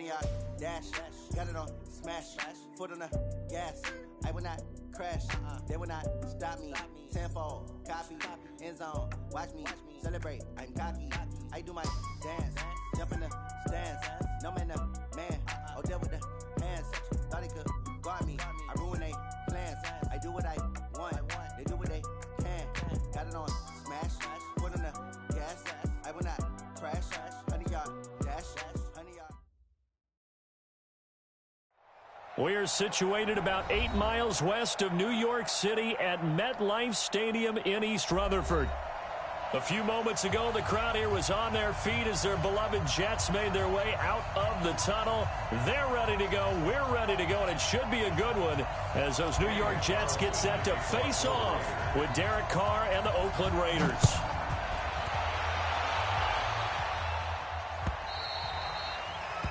100-yard dash. Got it on smash. Foot on the gas. I will not crash. They will not stop me. Tenfold, copy, end zone. Watch me celebrate. I'm cocky. I do my dance. Jump in the stands. No man, man. Oh, there with the hands. Thought they could guard me. I ruin they plans. I do what I want. They do what they can. Got it on smash. Foot on the gas. I will not crash. 100-yard dash. 100-yard. We're situated about 8 miles west of New York City at MetLife Stadium in East Rutherford. A few moments ago, the crowd here was on their feet as their beloved Jets made their way out of the tunnel. They're ready to go. We're ready to go, and it should be a good one as those New York Jets get set to face off with Derek Carr and the Oakland Raiders.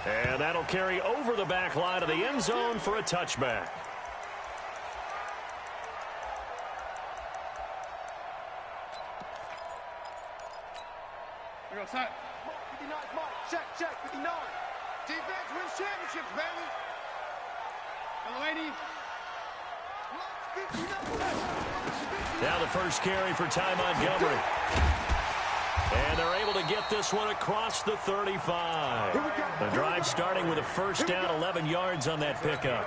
And that'll carry over the back line of the end zone for a touchback. Here we go, set. 59, mark. Check, 59. Defense wins championships, baby. And lady. Now the first carry for Ty Montgomery. And they're able to get this one across the 35. The drive starting with a first down, 11 yards on that pickup.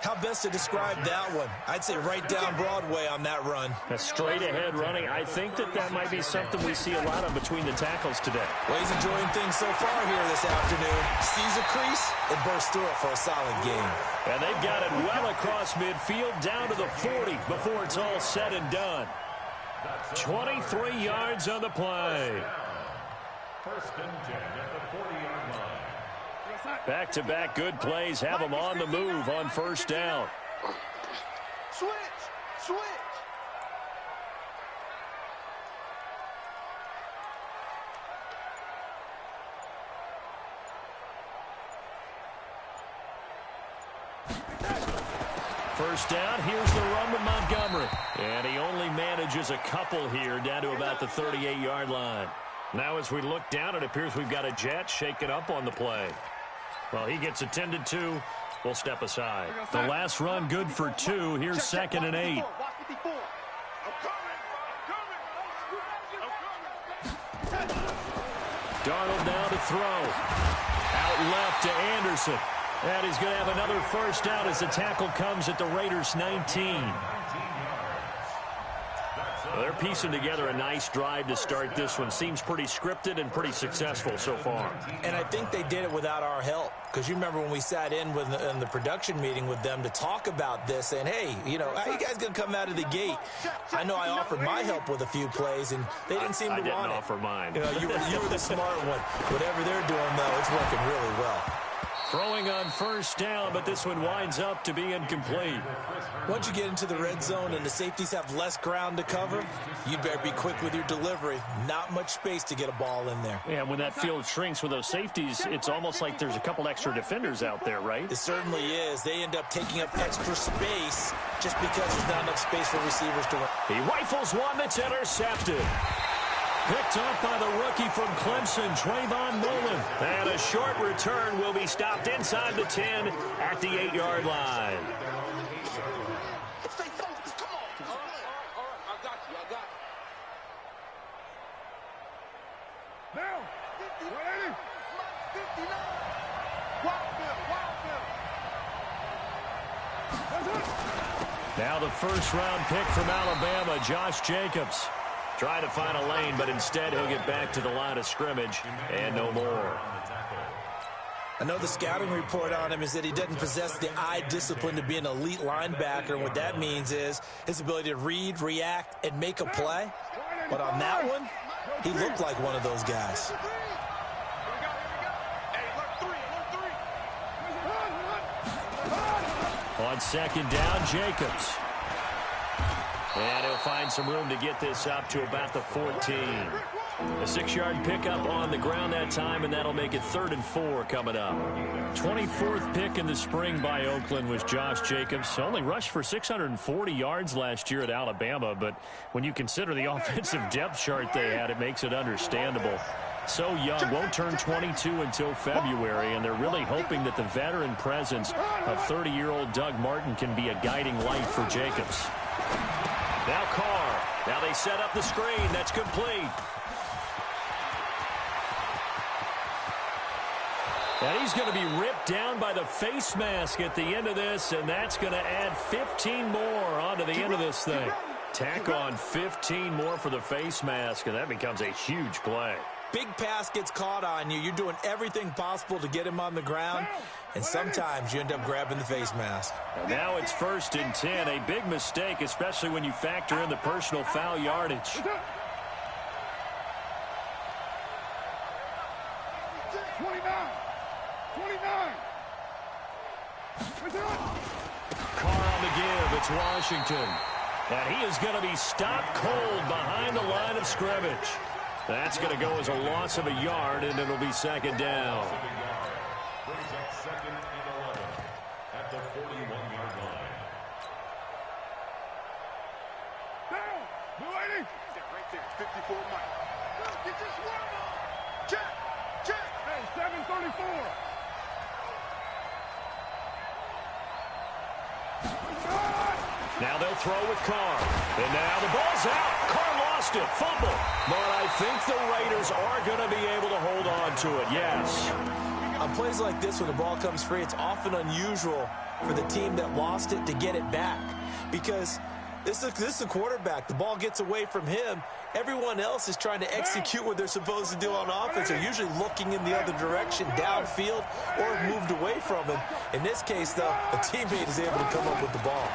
How best to describe that one? I'd say right down Broadway on that run. A straight-ahead running. I think that might be something we see a lot of between the tackles today. Well, he's enjoying things so far here this afternoon. Sees a crease and bursts through it for a solid gain. And they've got it well across midfield down to the 40 before it's all said and done. 23 yards on the play. First and 10 at the 40-yard line. Back-to-back good plays have them on the move on first down. Switch. First down, here's the run with Montgomery. And he only manages a couple here down to about the 38-yard line. Now as we look down, it appears we've got a Jet shaken up on the play. Well, he gets attended to. We'll step aside. The last run good for 2. Here's 2nd and 8. Darnold now to throw. Out left to Anderson. And he's going to have another first down as the tackle comes at the Raiders' 19. Well, they're piecing together a nice drive to start this one. Seems pretty scripted and pretty successful so far. And I think they did it without our help. Because you remember when we sat in the production meeting with them to talk about this, and hey, you know, how you guys going to come out of the gate? I know I offered my help with a few plays, and they didn't seem to want it. I didn't offer mine. You know, you were the smart one. Whatever they're doing, though, it's working really well. Throwing on first down, but this one winds up to be incomplete. Once you get into the red zone and the safeties have less ground to cover, you better be quick with your delivery. Not much space to get a ball in there. Yeah, when that field shrinks with those safeties, it's almost like there's a couple extra defenders out there, right? It certainly is. They end up taking up extra space just because there's not enough space for receivers to run. He rifles one that's intercepted. Picked off by the rookie from Clemson, Trayvon Mullen. And a short return will be stopped inside the 10 at the 8-yard line. Stay focused. Come on. All right. I got you. Now, 59. Wild. Now the first-round pick from Alabama, Josh Jacobs. Try to find a lane, but instead he'll get back to the line of scrimmage and no more. I know the scouting report on him is that he doesn't possess the eye discipline to be an elite linebacker. And what that means is his ability to read, react, and make a play. But on that one, he looked like one of those guys. On second down, Jacobs. And he'll find some room to get this up to about the 14. A 6-yard pickup on the ground that time, and that'll make it 3rd and 4 coming up. 24th pick in the spring by Oakland was Josh Jacobs. Only rushed for 640 yards last year at Alabama, but when you consider the offensive depth chart they had, it makes it understandable. So young, won't turn 22 until February, and they're really hoping that the veteran presence of 30-year-old Doug Martin can be a guiding light for Jacobs. Now Carr. Now they set up the screen. That's complete. And he's going to be ripped down by the face mask at the end of this, and that's going to add 15 more onto the end of this thing. Tack on 15 more for the face mask, and that becomes a huge play. Big pass gets caught on you. You're doing everything possible to get him on the ground, and sometimes you end up grabbing the face mask. And now it's 1st and 10. A big mistake, especially when you factor in the personal foul yardage. 29. Carr on the give. It's Washington. And he is going to be stopped cold behind the line of scrimmage. That's going to go as a loss of a yard, and it'll be 2nd down. Brings up 2nd and 11 at the 41-yard line. Down. Blue 80. Right there. 54 Mike. Get this one on. Check. Hey, 734. Now they'll throw with Carr. And now the ball's out. Carr lost it. Fumble. But I think the Raiders are going to be able to hold on to it. Yes. On plays like this, when the ball comes free, it's often unusual for the team that lost it to get it back. Because this is a quarterback. The ball gets away from him. Everyone else is trying to execute what they're supposed to do on offense. They're usually looking in the other direction, downfield, or have moved away from him. In this case, though, a teammate is able to come up with the ball.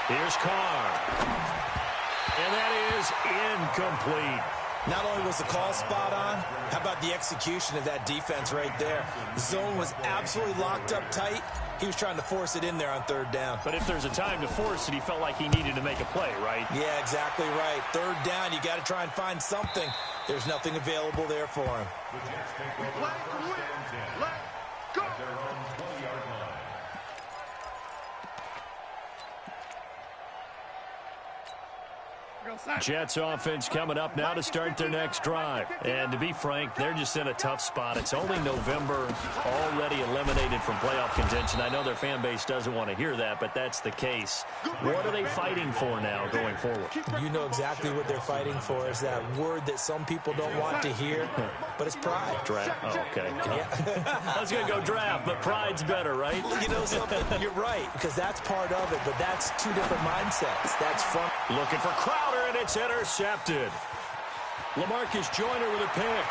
Here's Carr. And that is incomplete. Not only was the call spot on, how about the execution of that defense right there? The zone was absolutely locked up tight. He was trying to force it in there on 3rd down. But if there's a time to force it, he felt like he needed to make a play, right? Yeah, exactly right. 3rd down, you got to try and find something. There's nothing available there for him. Jets offense coming up now to start their next drive. And to be frank, they're just in a tough spot. It's only November, already eliminated from playoff contention. I know their fan base doesn't want to hear that, but that's the case. What are they fighting for now going forward? You know exactly what they're fighting for is that word that some people don't want to hear, but it's pride. Draft. Oh, okay. Yeah. I was going to go draft, but pride's better, right? You know something? You're right, because that's part of it, but that's two different mindsets. That's from looking for Crowder, and it's intercepted. LaMarcus Joyner with a pick.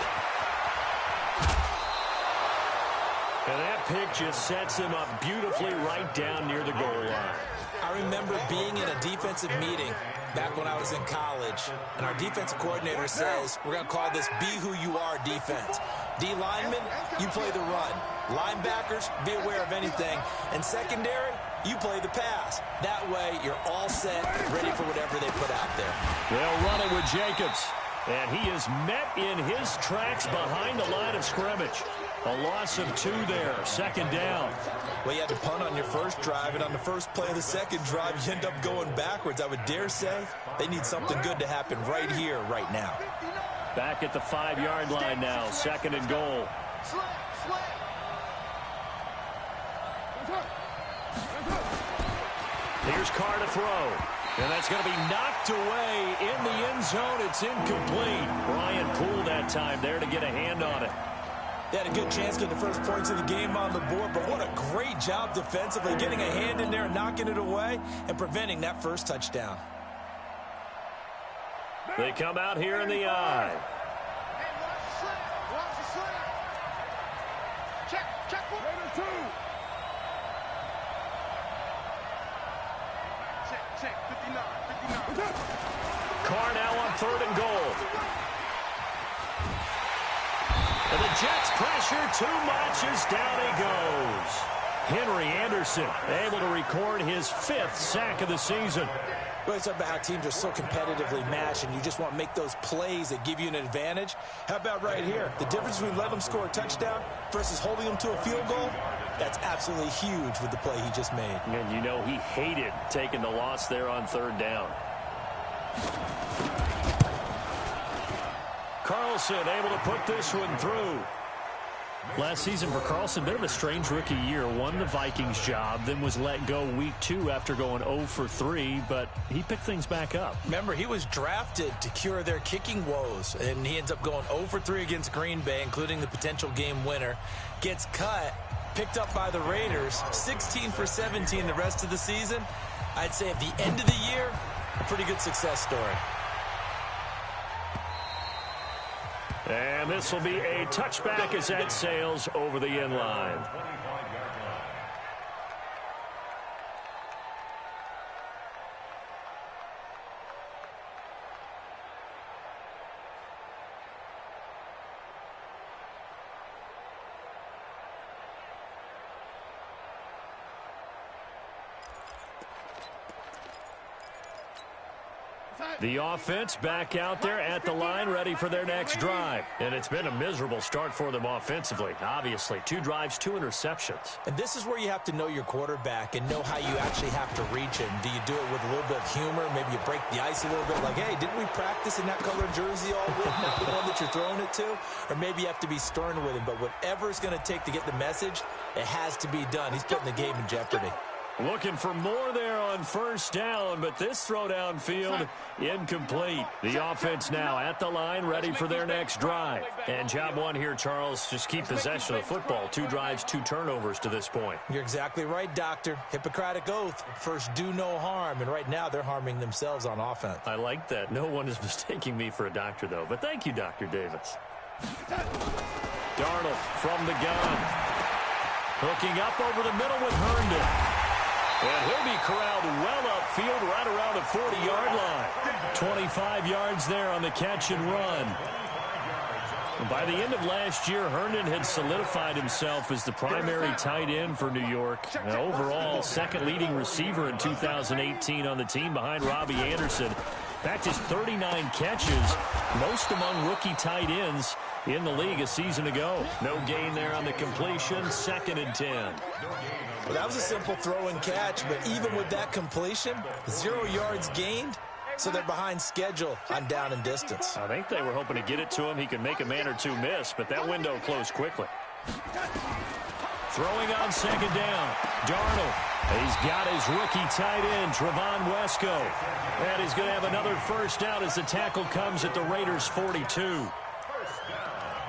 And that pick just sets him up beautifully right down near the goal line. I remember being in a defensive meeting back when I was in college, and our defensive coordinator says, we're going to call this Be Who You Are defense. D linemen, you play the run. Linebackers, be aware of anything. And secondary, you play the pass. That way, you're all set, ready for whatever they put out there. They'll run it with Jacobs. And he is met in his tracks behind the line of scrimmage. A loss of 2 there, 2nd down. Well, you had to punt on your first drive, and on the first play of the second drive, you end up going backwards. I would dare say they need something good to happen right here, right now. Back at the 5-yard line now, 2nd and goal. Here's Carr to throw. And that's going to be knocked away in the end zone. It's incomplete. Brian Poole that time there to get a hand on it. They had a good chance to get the first points of the game on the board, but what a great job defensively, getting a hand in there, knocking it away, and preventing that first touchdown. They come out here in the eye. Hey, watch the slant. Check 1 or 2. Check 59. Carr now on 3rd and goal. And the Jets pressure too much as down he goes. Henry Anderson able to record his 5th sack of the season. Well, it's about how teams are so competitively matched, and you just want to make those plays that give you an advantage. How about right here? The difference between letting them score a touchdown versus holding them to a field goal, that's absolutely huge with the play he just made. And you know he hated taking the loss there on 3rd down. Carlson able to put this one through. Last season for Carlson, bit of a strange rookie year. Won the Vikings job, then was let go week 2 after going 0 for 3, but he picked things back up. Remember, he was drafted to cure their kicking woes, and he ends up going 0 for 3 against Green Bay, including the potential game winner. Gets cut, picked up by the Raiders, 16 for 17 the rest of the season. I'd say at the end of the year, a pretty good success story. And this will be a touchback as that sails over the end line. The offense back out there at the line, ready for their next drive. And it's been a miserable start for them offensively. Obviously, 2 drives, 2 interceptions. And this is where you have to know your quarterback and know how you actually have to reach him. Do you do it with a little bit of humor? Maybe you break the ice a little bit, like, hey, didn't we practice in that color jersey all week? Not the one that you're throwing it to? Or maybe you have to be stern with him. But whatever it's going to take to get the message, it has to be done. He's putting the game in jeopardy. Looking for more there on first down, but this throw downfield incomplete. The offense now at the line, ready for their next drive. And job one here, Charles, just keep possession of the football. 2 drives, 2 turnovers to this point. You're exactly right, Doctor. Hippocratic oath. First, do no harm. And right now, they're harming themselves on offense. I like that. No one is mistaking me for a doctor, though. But thank you, Dr. Davis. Darnold from the gun. Hooking up over the middle with Herndon. And he'll be corralled well upfield right around the 40-yard line. 25 yards there on the catch and run. By the end of last year, Herndon had solidified himself as the primary tight end for New York. And overall, second leading receiver in 2018 on the team behind Robbie Anderson. In fact, his 39 catches, most among rookie tight ends in the league a season ago. No gain there on the completion, 2nd and 10. Well, that was a simple throw and catch, but even with that completion, 0 yards gained, so they're behind schedule on down and distance. I think they were hoping to get it to him. He could make a man or 2 miss, but that window closed quickly. Throwing on 2nd down, Darnold. He's got his rookie tight end, Trevon Wesco. And he's going to have another first down as the tackle comes at the Raiders' 42.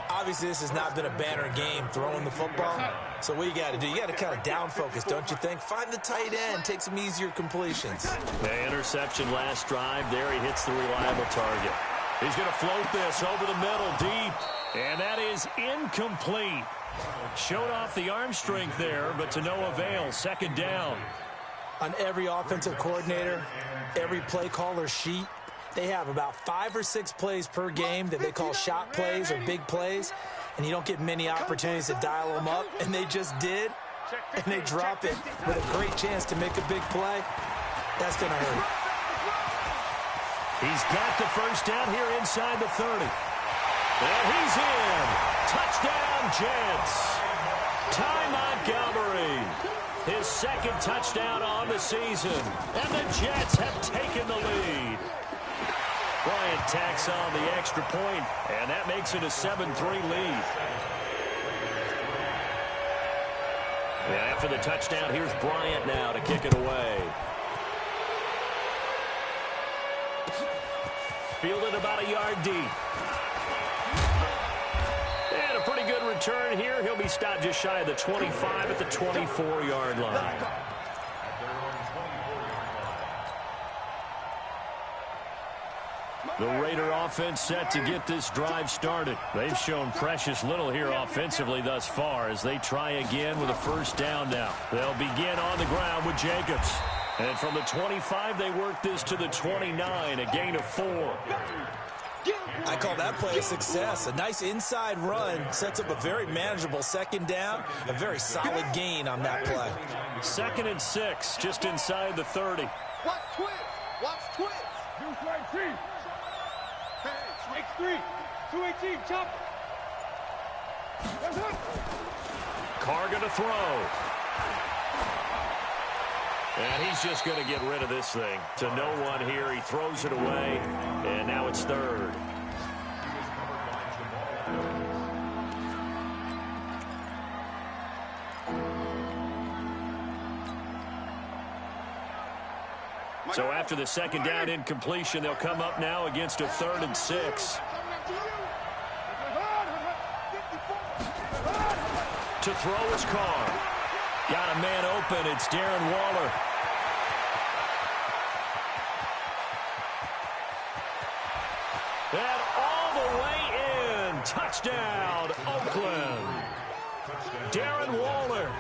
Obviously, this has not been a banner game throwing the football. So what you got to do, you got to kind of down focus, don't you think? Find the tight end, take some easier completions. The interception last drive. There he hits the reliable target. He's going to float this over the middle deep. And that is incomplete. Showed off the arm strength there, but to no avail. 2nd down. On every offensive coordinator, every play caller sheet, they have about 5 or 6 plays per game that they call shot plays or big plays, and you don't get many opportunities to dial them up, and they just did, and they drop it with a great chance to make a big play. That's going to hurt. He's got the first down here inside the 30. And he's in. Touchdown, Jets. Ty Montgomery. His 2nd touchdown on the season. And the Jets have taken the lead. Bryant tacks on the extra point, and that makes it a 7-3 lead. Yeah, after the touchdown, here's Bryant now to kick it away. Fielded about a yard deep. And a pretty good return here. He'll be stopped just shy of the 25 at the 24-yard line. The Raider offense set to get this drive started. They've shown precious little here offensively thus far as they try again with a first down now. They'll begin on the ground with Jacobs. And from the 25, they work this to the 29, a gain of 4. I call that play a success. A nice inside run sets up a very manageable 2nd down, a very solid gain on that play. 2nd and 6, just inside the 30. Watch twist. Watch twist. Do strike 3. Strike 3. 218. Chop. Carr going to throw. And he's just going to get rid of this thing. To no one here. He throws it away, and now it's 3rd. So after the second down incompletion, they'll come up now against a 3rd and 6. To throw is Carr. Got a man open. It's Darren Waller. And all the way in. Touchdown, Oakland. Darren Waller,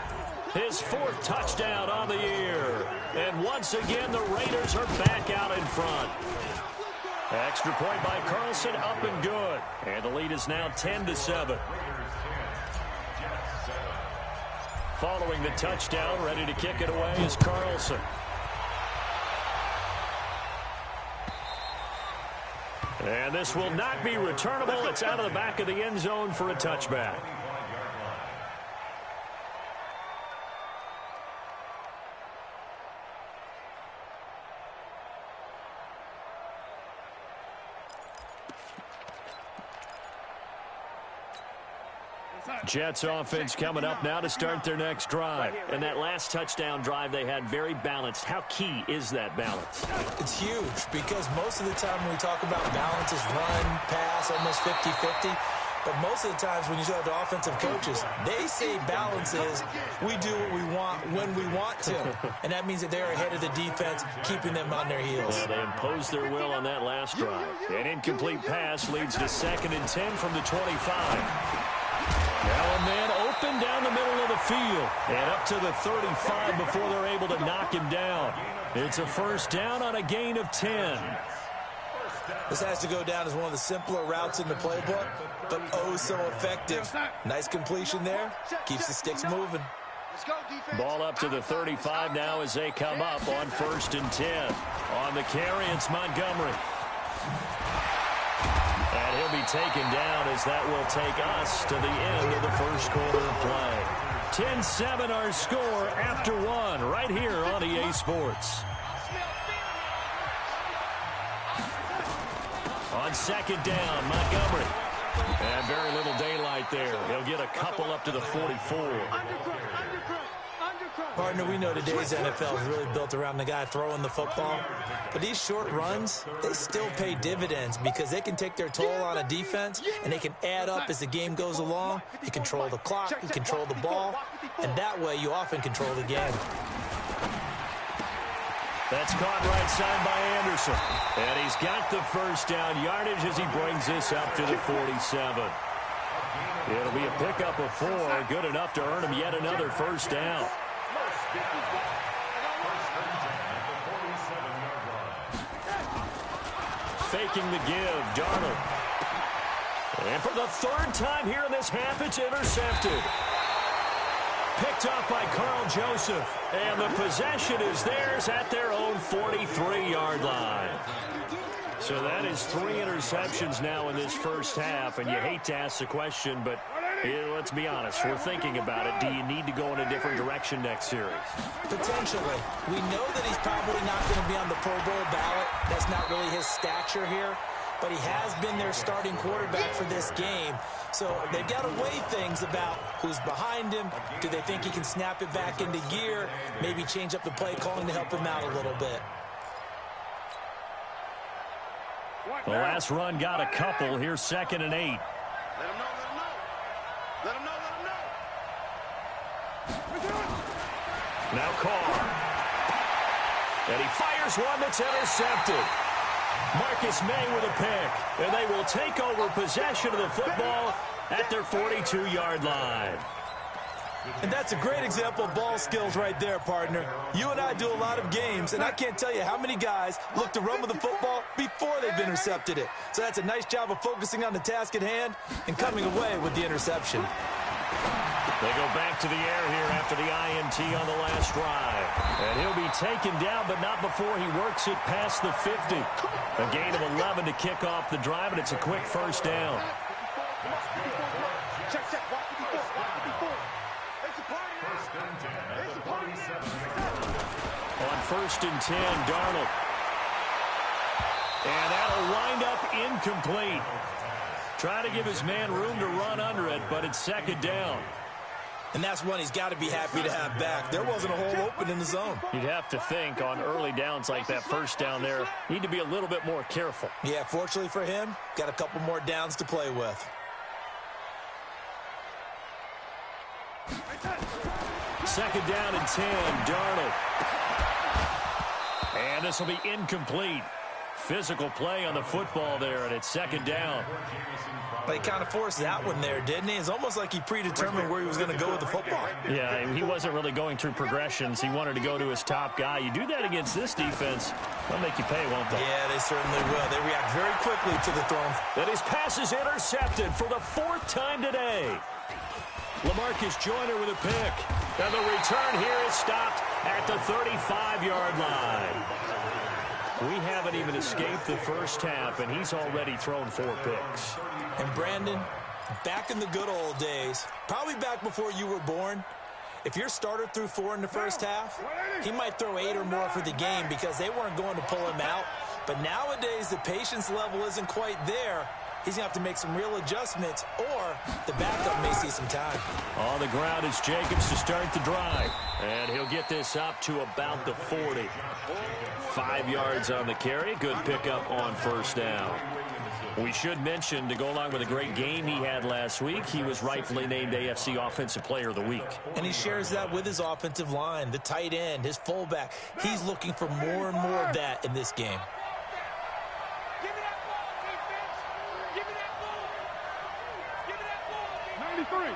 his 4th touchdown on the year. And once again, the Raiders are back out in front. Extra point by Carlson, up and good. And the lead is now 10-7. Following the touchdown, ready to kick it away is Carlson. And this will not be returnable. It's out of the back of the end zone for a touchback. Jets offense coming up now to start their next drive. And that last touchdown drive they had very balanced. How key is that balance? It's huge because most of the time when we talk about balance is run, pass, almost 50-50. But most of the times when you talk to offensive coaches, they say balance is we do what we want when we want to. And that means that they're ahead of the defense, keeping them on their heels. Well, they imposed their will on that last drive. An incomplete pass leads to 2nd and 10 from the 25. Now a man open down the middle of the field and up to the 35 before they're able to knock him down. It's a 1st down on a gain of 10. This has to go down as one of the simpler routes in the playbook, but oh so effective. Nice completion there. Keeps the sticks moving. Ball up to the 35 now as they come up on 1st and 10. On the carry, it's Montgomery. And he'll be taken down as that will take us to the end of the 1st quarter of play. 10-7 our score after 1 right here on EA Sports. On 2nd down, Montgomery. And very little daylight there. He'll get a couple up to the 44. Partner, we know today's NFL is really built around the guy throwing the football. But these short runs, they still pay dividends because they can take their toll on a defense and they can add up as the game goes along. You control the clock, you control the ball, and that way you often control the game. That's caught right side by Anderson. And he's got the 1st down yardage as he brings this up to the 47. It'll be a pickup of 4, good enough to earn him yet another 1st down. Faking the give, Darnold. And for the 3rd time here in this half, it's intercepted. Picked up by Carl Joseph. And the possession is theirs at their own 43-yard line. So that is 3 interceptions now in this 1st half. And you hate to ask the question, but let's be honest. We're thinking about it. Do you need to go in a different direction next series? Potentially. We know that he's probably not going to be on the Pro Bowl ballot. That's not really his stature here. But he has been their starting quarterback for this game. So they've got to weigh things about who's behind him. Do they think he can snap it back into gear? Maybe change up the play calling to help him out a little bit. The last run got a couple. Here's 2nd and 8. Let him know, let him know. Let him know, let him know. Now Carr. And he fires one that's intercepted. Marcus May with a pick. And they will take over possession of the football at their 42-yard line. And that's a great example of ball skills right there, partner. You and I do a lot of games, and I can't tell you how many guys look to run with the football before they've intercepted it. So that's a nice job of focusing on the task at hand and coming away with the interception. They go back to the air here after the INT on the last drive. And he'll be taken down, but not before he works it past the 50. A gain of 11 to kick off the drive, and it's a quick 1st down. On 1st and 10, Darnold. And that'll wind up incomplete. Trying to give his man room to run under it, but it's second down. And that's one he's got to be happy to have back. There wasn't a hole open in the zone. You'd have to think on early downs like that first down there, need to be a little bit more careful. Yeah, fortunately for him, got a couple more downs to play with. Second down and 10, Darnold. And this will be incomplete. Physical play on the football there, and it's second down. He kind of forced that one there, didn't he? It's almost like he predetermined where he was going to go with the football. Yeah, he wasn't really going through progressions. He wanted to go to his top guy. You do that against this defense, they'll make you pay, won't they? Yeah, they certainly will. They react very quickly to the throw. And his pass is intercepted for the 4th time today. LaMarcus Joyner with a pick. And the return here is stopped at the 35-yard line. We haven't even escaped the first half, and he's already thrown 4 picks. And Brandon, back in the good old days, probably back before you were born, if your starter threw 4 in the first half, he might throw 8 or more for the game because they weren't going to pull him out. But nowadays, the patience level isn't quite there. He's going to have to make some real adjustments, or the backup may see some time. On the ground is Jacobs to start the drive. And he'll get this up to about the 40. 5 yards on the carry. Good pickup on first down. We should mention, to go along with a great game he had last week, he was rightfully named AFC Offensive Player of the Week. And he shares that with his offensive line, the tight end, his fullback. He's looking for more and more of that in this game. 93.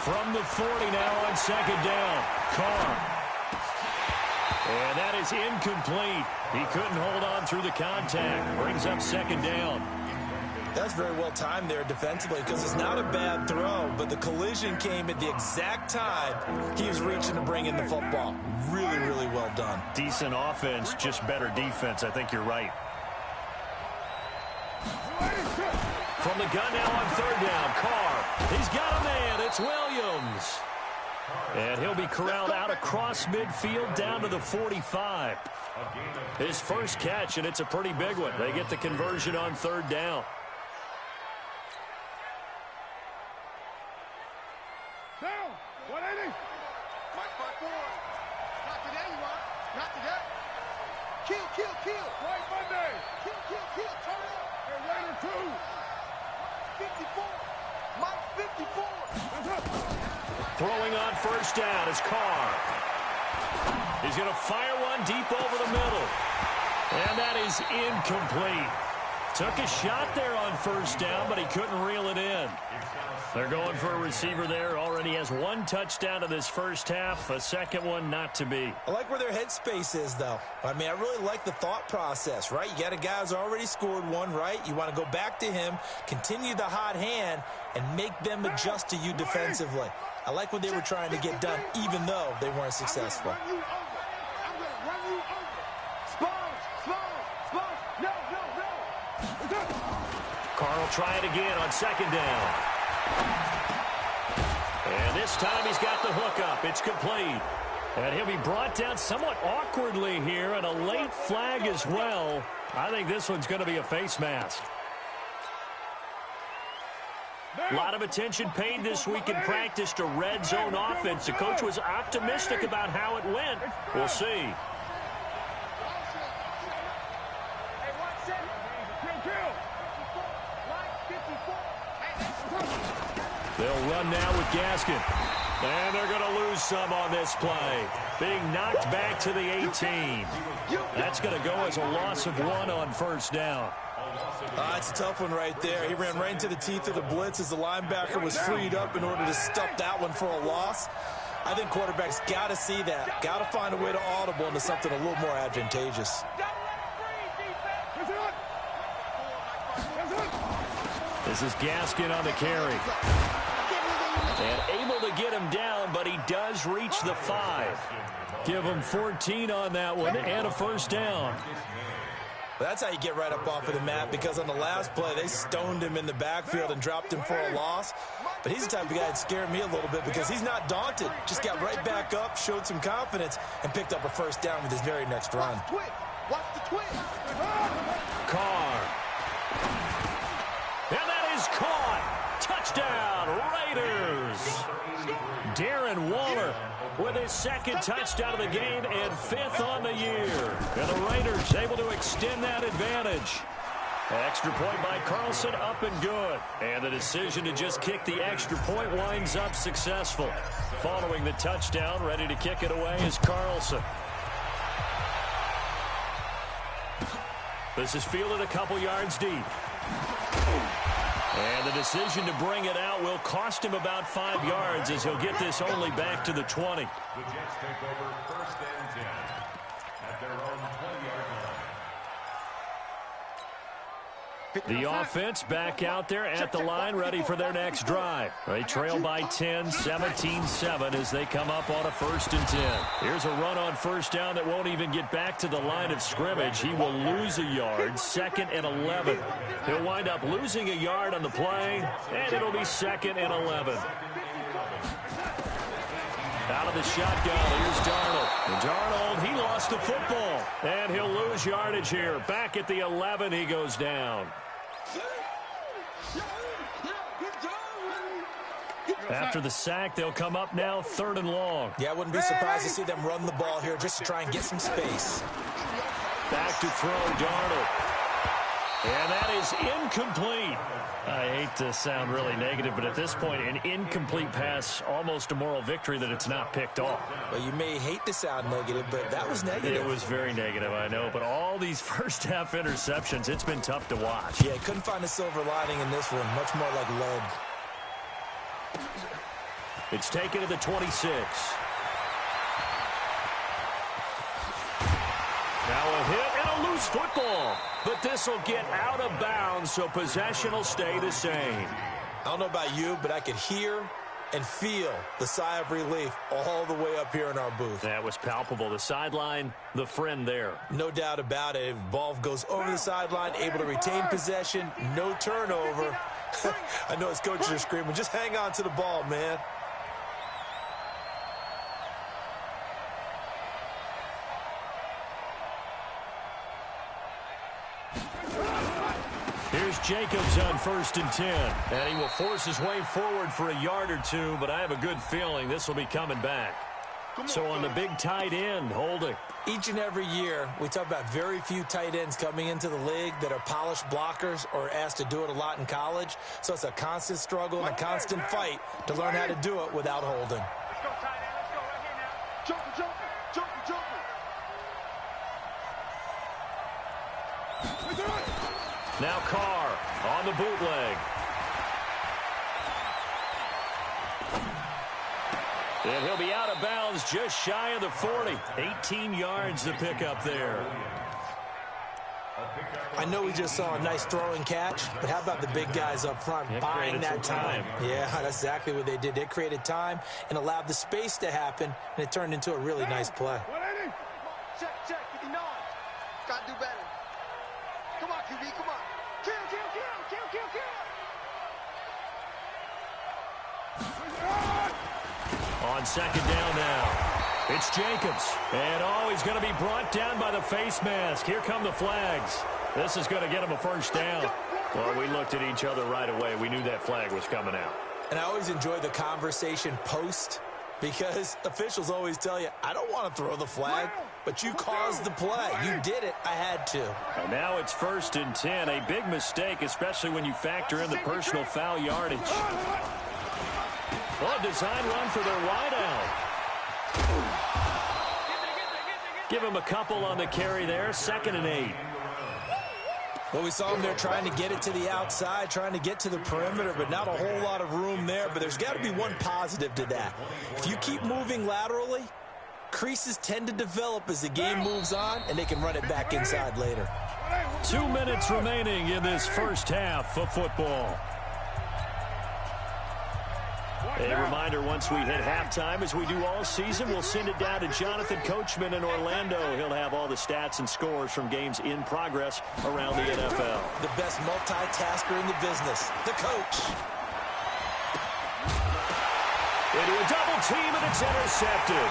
From the 40 now on second down. Carr. And that is incomplete. He couldn't hold on through the contact. Brings up second down. That's very well timed there defensively because it's not a bad throw, but the collision came at the exact time he was reaching to bring in the football. Really, really well done. Decent offense, just better defense. I think you're right. From the gun now on third down, Carr. He's got a man. It's Williams. And he'll be corralled out across midfield down to the 45. His first catch, and it's a pretty big one. They get the conversion on third down. Down. 180. Mike 5-4. Not today, you want. Not today. Kill. White Monday. Kill. Turn up. And Raider 2. 54. Mike 54. Throwing on first down is Carr. He's going to fire one deep over the middle. And that is incomplete. Took a shot there on first down, but he couldn't reel it in. They're going for a receiver there. Already has 1 touchdown in this first half. A second one not to be. I like where their headspace is, though. I mean, I really like the thought process, right? You got a guy who's already scored 1, right? You want to go back to him, continue the hot hand, and make them adjust to you defensively. I like what they were trying to get done, even though they weren't successful. I'm going to run you over. Sponge. No. Carr will try it again on second down. And this time he's got the hook up. It's complete. And he'll be brought down somewhat awkwardly here, and a late flag as well. I think this one's going to be a face mask. A lot of attention paid this week in practice to red zone offense. The coach was optimistic about how it went. We'll see. They'll run now with Gaskin. And they're going to lose some on this play. Being knocked back to the 18. That's going to go as a loss of 1 on first down. It's a tough one right there. He ran right into the teeth of the blitz as the linebacker was freed up in order to stuff that one for a loss. I think quarterbacks got to see that. Got to find a way to audible into something a little more advantageous. This is Gaskin on the carry. And able to get him down, but he does reach the 5. Give him 14 on that one and a first down. That's how you get right up off of the mat, because on the last play, they stoned him in the backfield and dropped him for a loss. But he's the type of guy that scared me a little bit because he's not daunted. Just got right back up, showed some confidence, and picked up a first down with his very next run. Watch the twist. Carr. And that is caught. Touchdown, Raiders. Darren Waller with his second touchdown of the game and 5th on the year. And the Raiders able to extend that advantage. Extra point by Carlson, up and good. And the decision to just kick the extra point winds up successful. Following the touchdown, ready to kick it away is Carlson. This is fielded a couple yards deep. And the decision to bring it out will cost him about 5 yards as he'll get this only back to the 20. The Jets take over 1st and 10 at their own 20-yard line. The offense back out there at the line, ready for their next drive. They trail by 10, 17-7 as they come up on a 1st and 10. Here's a run on 1st down that won't even get back to the line of scrimmage. He will lose a yard, 2nd and 11. He'll wind up losing a yard on the play, and it'll be 2nd and 11. Out of the shotgun, here's Darnold. And Darnold, he lost the football, and he'll lose yardage here. Back at the 11, he goes down. After the sack, they'll come up now 3rd and long. Yeah, I wouldn't be surprised to see them run the ball here just to try and get some space. Back to throw, Darnold. And that is incomplete. I hate to sound really negative, but at this point, an incomplete pass, almost a moral victory that it's not picked off. Well, you may hate to sound negative, but that was negative. It was very negative, I know. But all these first-half interceptions, it's been tough to watch. Yeah, couldn't find a silver lining in this one. Much more like lead. It's taken to the 26. Now a hit and a loose football. But this will get out of bounds, so possession will stay the same. I don't know about you, but I could hear and feel the sigh of relief all the way up here in our booth. That was palpable. The sideline, the friend there. No doubt about it. Ball goes over the sideline, able to retain possession, no turnover. I know his coaches are screaming, just hang on to the ball, man. Here's Jacobs on 1st and 10. And he will force his way forward for a yard or two, but I have a good feeling this will be coming back. So on the big tight end, holding. Each and every year, we talk about very few tight ends coming into the league that are polished blockers or asked to do it a lot in college. So it's a constant struggle and a constant fight to learn how to do it without holding. Let's go, tight end. Let's go right here now. Jumper, jumper, jumper, jumper. Now Carr on the bootleg. And he'll be out of bounds just shy of the 40. 18 yards to pick up there. I know we just saw a nice throwing catch, but how about the big guys up front buying that time? Yeah, that's exactly what they did. They created time and allowed the space to happen, and it turned into a really nice play. Check, 59. Gotta do better. Come on, QB, come on. Kill. On 2nd down now. It's Jacobs. And he's going to be brought down by the face mask. Here come the flags. This is going to get him a 1st down. Well, we looked at each other right away. We knew that flag was coming out. And I always enjoy the conversation post because officials always tell you, I don't want to throw the flag, but you caused the play. You did it. I had to. And now it's 1st and 10. A big mistake, especially when you factor in the personal foul yardage. Well, a design run for their wideout. Give him a couple on the carry there. 2nd and 8. Well, we saw him there trying to get it to the outside, trying to get to the perimeter, but not a whole lot of room there. But there's got to be one positive to that. If you keep moving laterally, creases tend to develop as the game moves on, and they can run it back inside later. 2 minutes remaining in this first half of football. A reminder, once we hit halftime, as we do all season, we'll send it down to Jonathan Coachman in Orlando. He'll have all the stats and scores from games in progress around the NFL. The best multitasker in the business, the coach. Into a double team, and it's intercepted.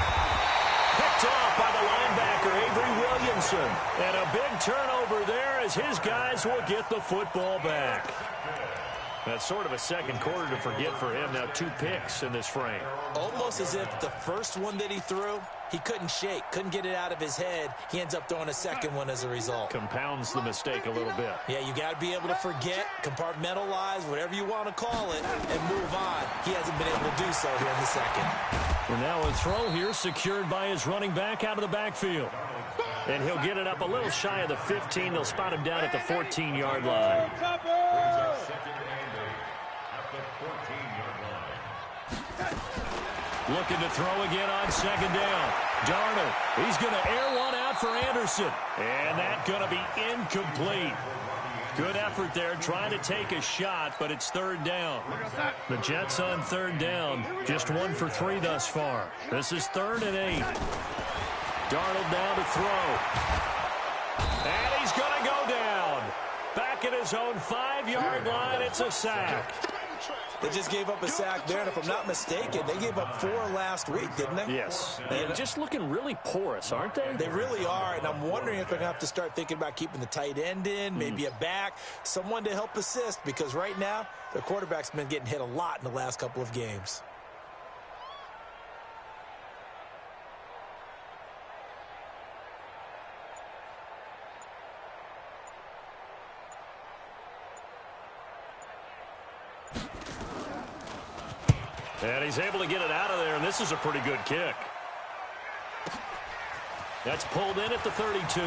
Picked off by the linebacker, Avery Williamson. And a big turnover there as his guys will get the football back. That's sort of a second quarter to forget for him. Now 2 picks in this frame. Almost as if the first one that he threw, he couldn't shake, couldn't get it out of his head. He ends up throwing a second one as a result. Compounds the mistake a little bit. Yeah, you got to be able to forget, compartmentalize, whatever you want to call it, and move on. He hasn't been able to do so here in the second. And now a throw here secured by his running back out of the backfield. And he'll get it up a little shy of the 15. They'll spot him down at the 14-yard line. Looking to throw again on second down. Darnold, he's going to air one out for Anderson. And that's going to be incomplete. Good effort there, trying to take a shot, but it's third down. The Jets on third down, just 1 for 3 thus far. This is 3rd and 8. Darnold down to throw. And he's going to go down. Back at his own 5-yard line, it's a sack. They just gave up a sack there, and if I'm not mistaken, they gave up 4 last week, didn't they? Yes. And just looking really porous, aren't they? They really are, and I'm wondering if they're going to have to start thinking about keeping the tight end in, maybe a back, someone to help assist, because right now, their quarterback's been getting hit a lot in the last couple of games. And he's able to get it out of there, and this is a pretty good kick. That's pulled in at the 32.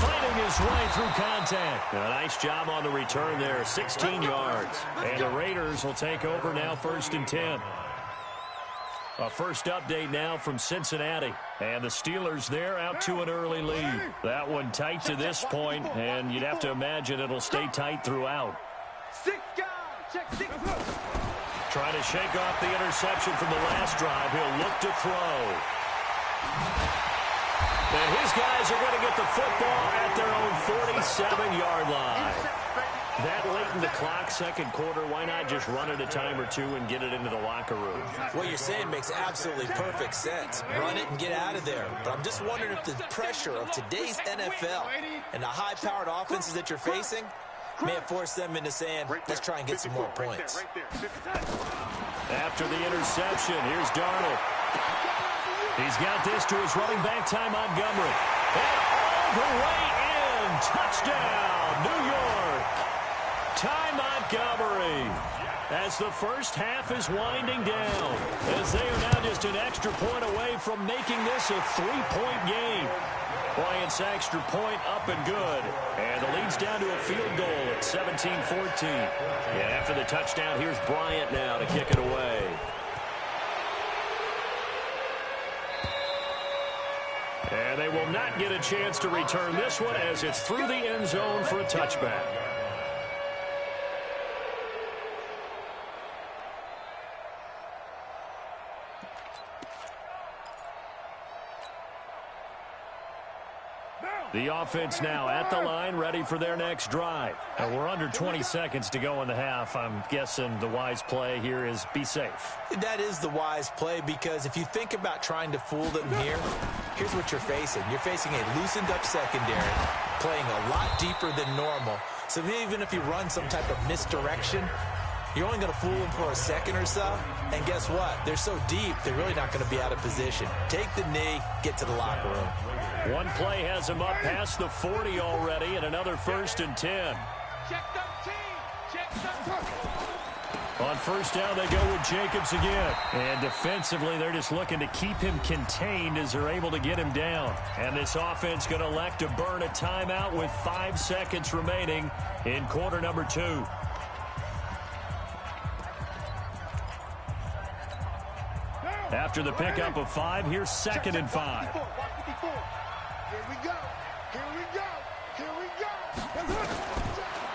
Fighting his way through contact. A nice job on the return there, 16 yards. And the Raiders will take over now, 1st and 10. A first update now from Cincinnati. And the Steelers there out to an early lead. That one tight to this point, and you'd have to imagine it'll stay tight throughout. 6 guys, check 6. Trying to shake off the interception from the last drive. He'll look to throw. And his guys are going to get the football at their own 47-yard line. That late in the clock, second quarter, why not just run it a time or 2 and get it into the locker room? What you're saying makes absolutely perfect sense. Run it and get out of there. But I'm just wondering if the pressure of today's NFL and the high-powered offenses that you're facing may have forced them into saying, let's try and get some more points. After the interception, here's Darnold. He's got this to his running back, Ty Montgomery. And all the way in. Touchdown, New York. Ty Montgomery. As the first half is winding down, as they are now just an extra point away from making this a 3-point game. Bryant's extra point up and good. And the lead's down to a field goal at 17-14. And after the touchdown, here's Bryant now to kick it away. And they will not get a chance to return this one as it's through the end zone for a touchback. The offense now at the line, ready for their next drive. And we're under 20 seconds to go in the half. I'm guessing the wise play here is be safe. That is the wise play, because if you think about trying to fool them here, here's what you're facing. You're facing a loosened up secondary, playing a lot deeper than normal. So even if you run some type of misdirection, you're only going to fool them for a second or so. And guess what? They're so deep, they're really not going to be out of position. Take the knee, get to the locker room. One play has him up past the 40 already, and another 1st and 10. Check 13. Check 13. On first down, they go with Jacobs again. And defensively, they're just looking to keep him contained as they're able to get him down. And this offense going to elect to burn a timeout with 5 seconds remaining in quarter number 2. After the pickup of 5, here's 2nd and 5. Here we go. Here we go. Here we go.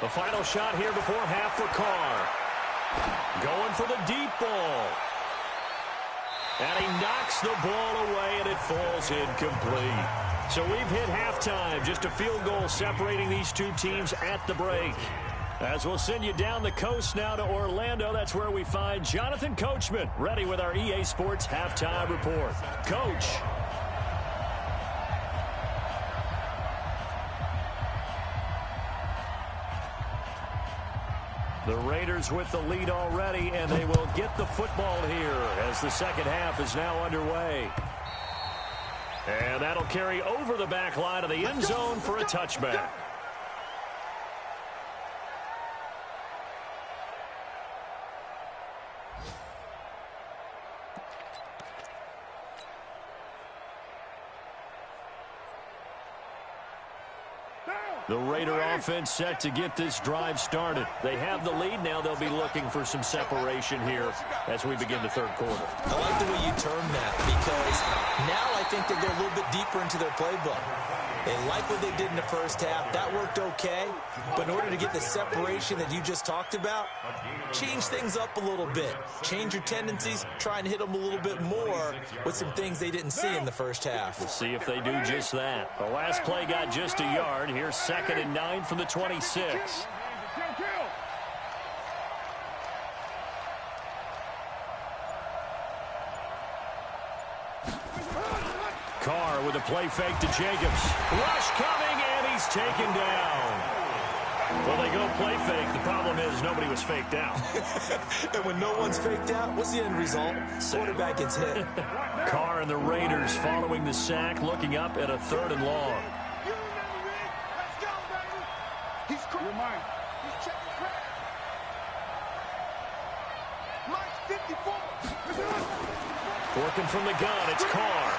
The final shot here before half for Carr. Going for the deep ball. And he knocks the ball away, and it falls incomplete. So we've hit halftime. Just a field goal separating these two teams at the break. As we'll send you down the coast now to Orlando, that's where we find Jonathan Coachman, ready with our EA Sports Halftime Report. Coach. The Raiders with the lead already, and they will get the football here as the second half is now underway. And that'll carry over the back line of the end zone for a touchback. The Raider offense set to get this drive started. They have the lead. Now they'll be looking for some separation here as we begin the third quarter. I like the way you term that because now I think they go a little bit deeper into their playbook. They like what they did in the first half. That worked okay. But in order to get the separation that you just talked about, change things up a little bit. Change your tendencies. Try and hit them a little bit more with some things they didn't see in the first half. We'll see if they do just that. The last play got just a yard. Here's 2nd and 9 from the 26. Carr with a play fake to Jacobs. Rush coming, and he's taken down. Well, they go play fake. The problem is nobody was faked out. And when no one's faked out, what's the end result? Quarterback gets hit. Carr and the Raiders following the sack, looking up at a 3rd and long. He's crying. He's checking crack. Mike 54. Working from the gun, it's Carr.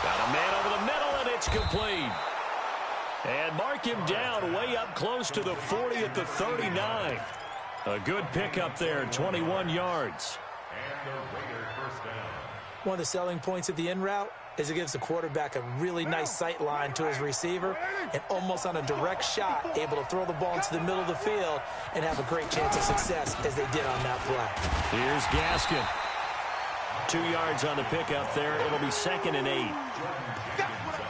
Got a man over the middle, and it's complete. And mark him down way up close to the 40 at the 39. A good pickup there, 21 yards. One of the selling points of the in route is it gives the quarterback a really nice sight line to his receiver and almost on a direct shot able to throw the ball into the middle of the field and have a great chance of success as they did on that play. Here's Gaskin. 2 yards on the pickup there. It'll be 2nd and 8.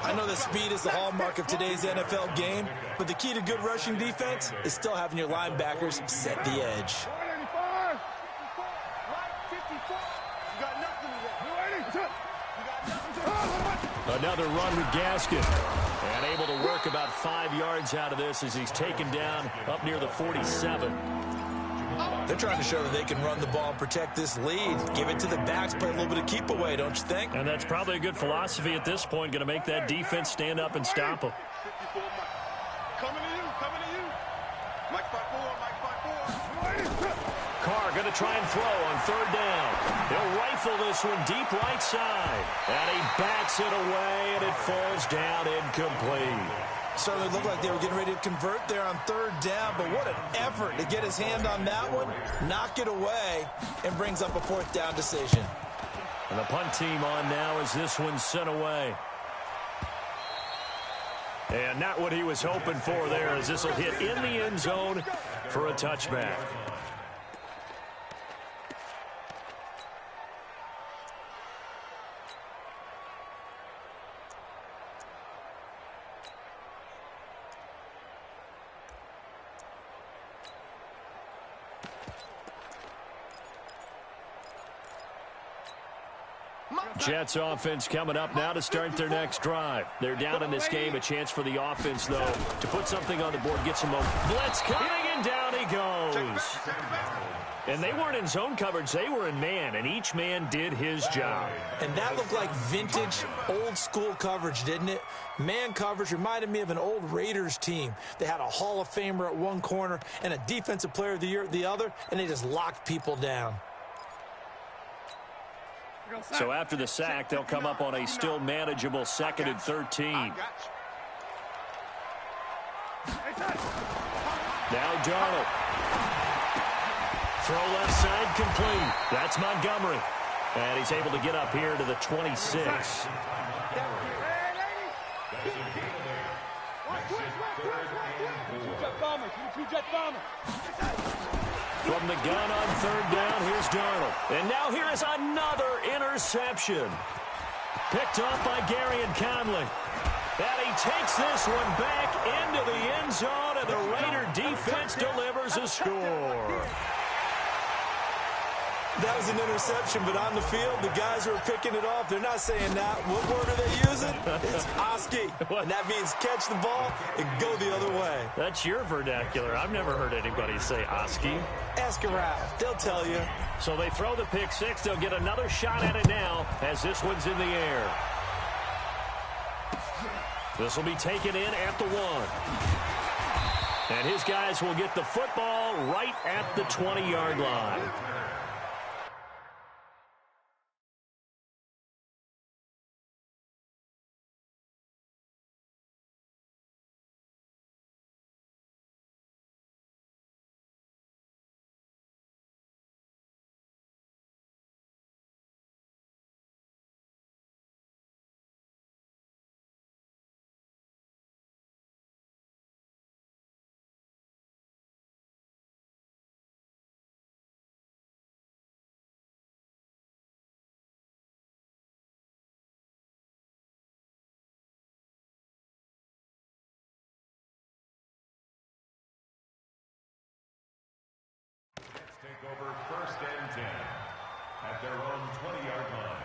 I know that speed is the hallmark of today's NFL game, but the key to good rushing defense is still having your linebackers set the edge. Another run with Gaskin. And able to work about 5 yards out of this as he's taken down up near the 47. They're trying to show that they can run the ball and protect this lead. Give it to the backs, play a little bit of keep away, don't you think? And that's probably a good philosophy at this point, going to make that defense stand up and stop them. Coming to you. Mike 5-4. Carr going to try and throw on 3rd down. He'll rifle this one deep right side. And he backs it away, and it falls down incomplete. Certainly looked like they were getting ready to convert there on 3rd down, but what an effort to get his hand on that one, knock it away, and brings up a 4th down decision. And the punt team on now as this one's sent away. And not what he was hoping for there as this will hit in the end zone for a touchback. Jets offense coming up now to start their next drive. They're down in this game. A chance for the offense, though, to put something on the board, get some momentum. Blitz coming, and down he goes. And they weren't in zone coverage. They were in man, and each man did his job. And that looked like vintage, old-school coverage, didn't it? Man coverage reminded me of an old Raiders team. They had a Hall of Famer at one corner and a Defensive Player of the Year at the other, and they just locked people down. So after the sack, they'll come up on a still manageable 2nd and 13. Now Darnold. Throw left side complete. That's Montgomery. And he's able to get up here to the 26. From the gun on 3rd down, here's Darnold. And now here is another interception. Picked off by Gary and Conley. And he takes this one back into the end zone, and the Raider defense delivers a score. That was an interception, but on the field, the guys who are picking it off, they're not saying that. What word are they using? It's Oski, and that means catch the ball and go the other way. That's your vernacular. I've never heard anybody say Oski. Ask around. They'll tell you. So they throw the pick six. They'll get another shot at it now as this one's in the air. This will be taken in at the 1. And his guys will get the football right at the 20-yard line. Take over 1st and 10 at their own 20-yard line.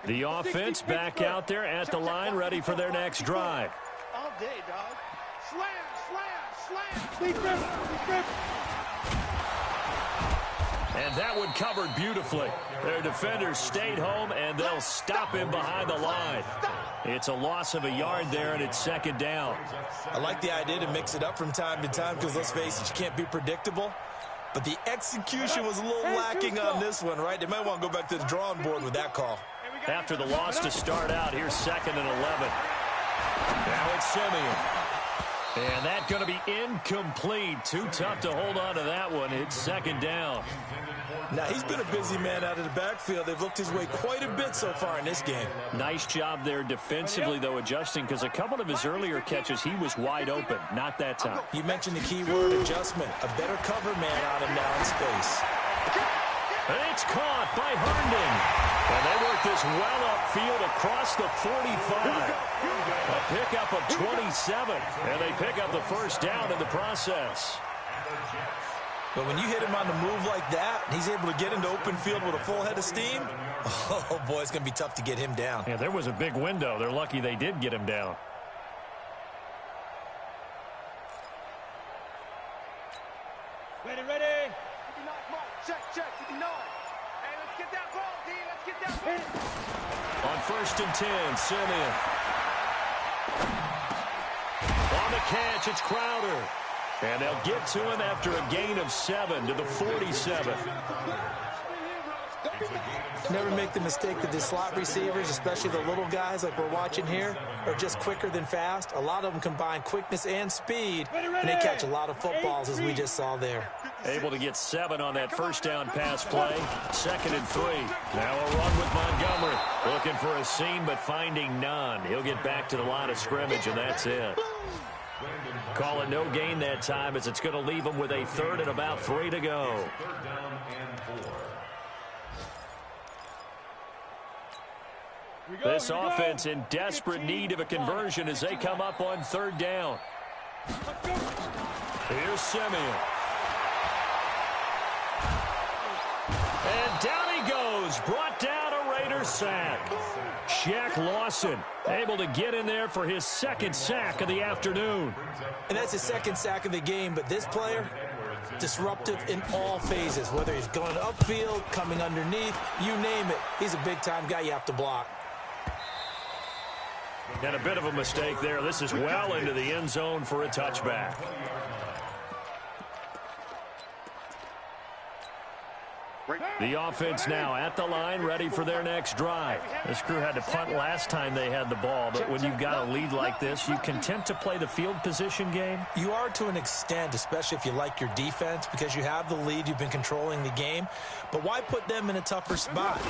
The offense back out there at the line, ready for their next drive. All day, dog. Slam, slam, slam. And that one covered beautifully. Their defenders stayed home, and they'll stop him behind the line. It's a loss of a yard there, and it's 2nd down. I like the idea to mix it up from time to time because, let's face it, you can't be predictable. But the execution was a little lacking on this one, right? They might want to go back to the drawing board with that call. After the loss to start out, here's 2nd and 11. Now it's Simeon. And that's going to be incomplete. Too tough to hold on to that one. It's 2nd down. Now, he's been a busy man out of the backfield. They've looked his way quite a bit so far in this game. Nice job there defensively, though, adjusting, because a couple of his earlier catches, he was wide open. Not that time. You mentioned the key word, adjustment. A better cover man on him now in space. And it's caught by Herndon. And they work this well upfield across the 45. A pickup of 27. And they pick up the 1st down in the process. But when you hit him on the move like that, he's able to get into open field with a full head of steam, oh, boy, it's going to be tough to get him down. Yeah, there was a big window. They're lucky they did get him down. Ready. 59, mark. Check, 59. Hey, let's get that ball, D. Let's get that ball. On 1st and 10, Simeon. On the catch, it's Crowder. And they'll get to him after a gain of 7 to the 47. Never make the mistake that the slot receivers, especially the little guys like we're watching here, are just quicker than fast. A lot of them combine quickness and speed, and they catch a lot of footballs, as we just saw there. Able to get 7 on that 1st down pass play. 2nd and 3. Now a run with Montgomery. Looking for a seam, but finding none. He'll get back to the line of scrimmage, and that's it. Call it no gain that time, as it's going to leave him with a 3rd and about 3 to go. 3rd down and 4. This offense in desperate need of a conversion as they come up on 3rd down. Here's Simeon. And down he goes. Brought down a Raider sack. Shaq Lawson able to get in there for his 2nd sack of the afternoon. And that's his 2nd sack of the game, but this player, Disruptive in all phases, whether he's going upfield, coming underneath, you name it. He's a big-time guy you have to block. And a bit of a mistake there. This is well into the end zone for a touchback. The offense now at the line, ready for their next drive. This crew had to punt last time they had the ball, but when you've got a lead like this, you content to play the field position game? You are to an extent, especially if you like your defense, because you have the lead, you've been controlling the game. But why put them in a tougher spot?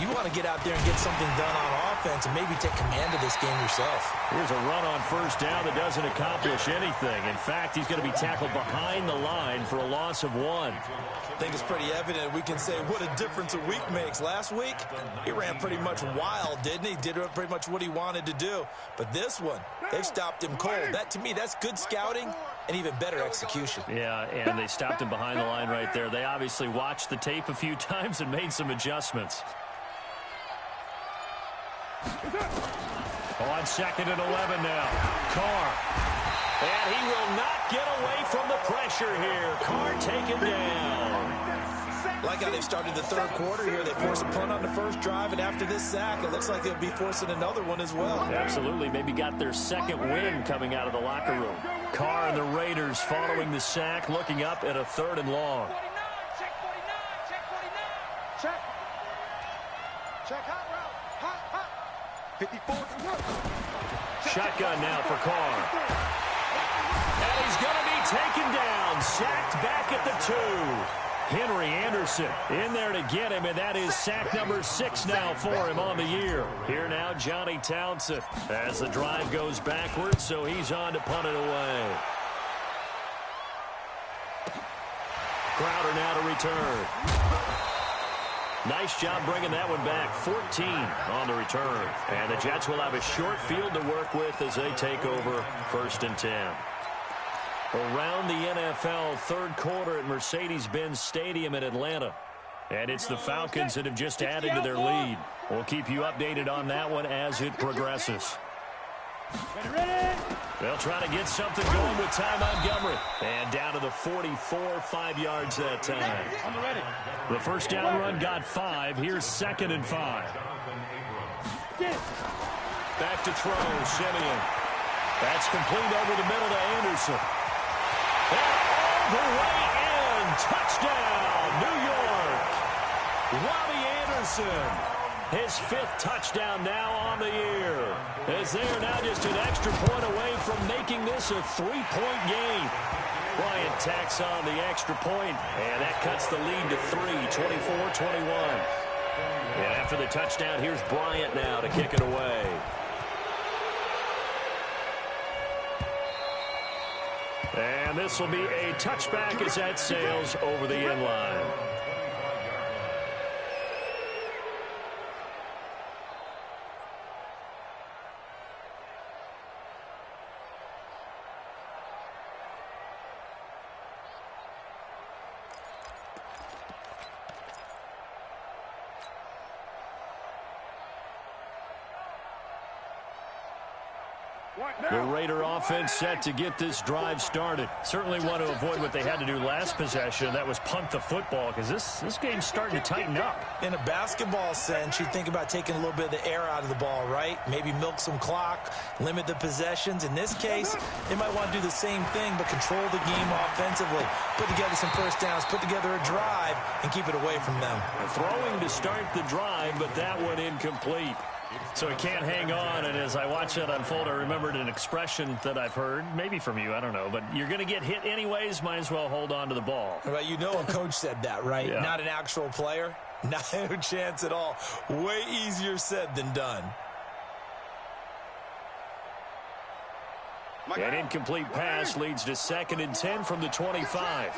You want to get out there and get something done on offense and maybe take command of this game yourself. Here's a run on first down that doesn't accomplish anything. In fact, he's going to be tackled behind the line for a loss of 1. I think it's pretty evident. We can say what a difference a week makes. Last week, he ran pretty much wild, didn't he? Did pretty much what he wanted to do. But this one, they've stopped him cold. That, to me, that's good scouting and even better execution. Yeah, and they stopped him behind the line right there. They obviously watched the tape a few times and made some adjustments. On 2nd and 11 now. Carr. And he will not get away from the pressure here. Carr taken down. Like how they started the third quarter here. They forced a punt on the first drive, and after this sack, it looks like they'll be forcing another one as well. Absolutely. Maybe got their second win coming out of the locker room. Carr and the Raiders following the sack, looking up at a 3rd and long. Check 49, check 49, check 49. Check hot route, hot. 54. Shotgun now for Carr. And he's going to be taken down, sacked back at the 2. Henry Anderson in there to get him, and that is sack number 6 now for him on the year. Here now, Johnny Townsend as the drive goes backwards, so he's on to punt it away. Crowder now to return. Nice job bringing that one back. 14 on the return. And the Jets will have a short field to work with as they take over 1st and 10. Around the NFL, 3rd quarter at Mercedes-Benz Stadium in Atlanta. And it's the Falcons that have just added to their lead. We'll keep you updated on that one as it progresses. They'll try to get something going with Ty Montgomery. And down to the 44, 5 yards that time. The first down run got 5. Here's 2nd and 5. Back to throw, Simeon. That's complete over the middle to Anderson. And all the way in. Touchdown, New York. Robbie Anderson. His 5th touchdown now on the year. As they are now just an extra point away from making this a 3-point game. Bryant tacks on the extra point, and that cuts the lead to 3, 24-21. And after the touchdown, here's Bryant now to kick it away. And this will be a touchback as that sails over the end line. The Raider offense set to get this drive started. Certainly want to avoid what they had to do last possession. That was punt the football, because this game's starting to tighten up. In a basketball sense, you think about taking a little bit of the air out of the ball, right? Maybe milk some clock, limit the possessions. In this case, they might want to do the same thing, but control the game offensively. Put together some first downs, put together a drive, and keep it away from them. Throwing to start the drive, but that one incomplete. So he can't hang on, and as I watch that unfold, I remembered an expression that I've heard, maybe from you, I don't know, but you're going to get hit anyways, might as well hold on to the ball. Right, you know a coach said that, right? Yeah. Not an actual player. No chance at all. Way easier said than done. An incomplete pass leads to 2nd and 10 from the 25.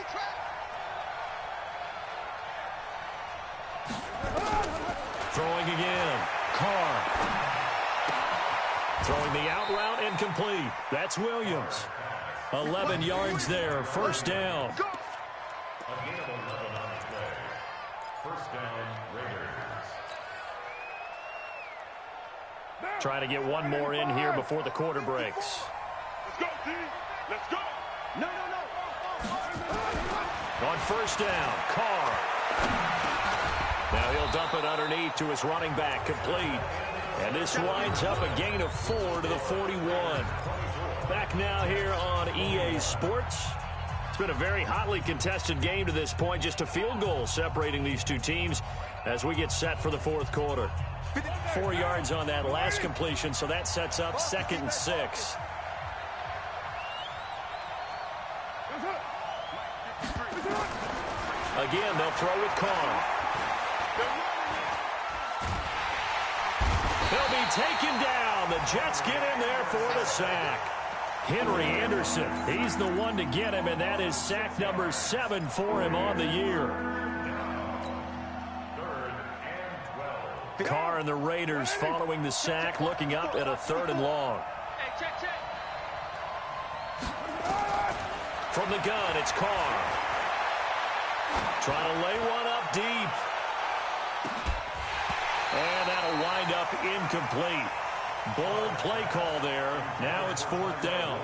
Throwing again. Carr. Throwing the out route incomplete. That's Williams. 11 yards there. First down. A gain of 11 on the play. First down, Raiders. Trying to get one more in here before the quarter breaks. Let's go, D. Let's go. No. On first down, Carr. Now he'll dump it underneath to his running back, complete. And this winds up a gain of 4 to the 41. Back now here on EA Sports. It's been a very hotly contested game to this point. Just a field goal separating these two teams as we get set for the fourth quarter. 4 yards on that last completion, so that sets up 2nd and 6. Again, they'll throw with Carr. He'll be taken down. The Jets get in there for the sack. Henry Anderson, he's the one to get him, and that is sack number 7 for him on the year. 3rd and 12. Carr and the Raiders following the sack, looking up at a 3rd and long. Hey, check. From the gun, it's Carr. Trying to lay one up deep. And that'll wind up incomplete. Bold play call there. Now it's 4th down.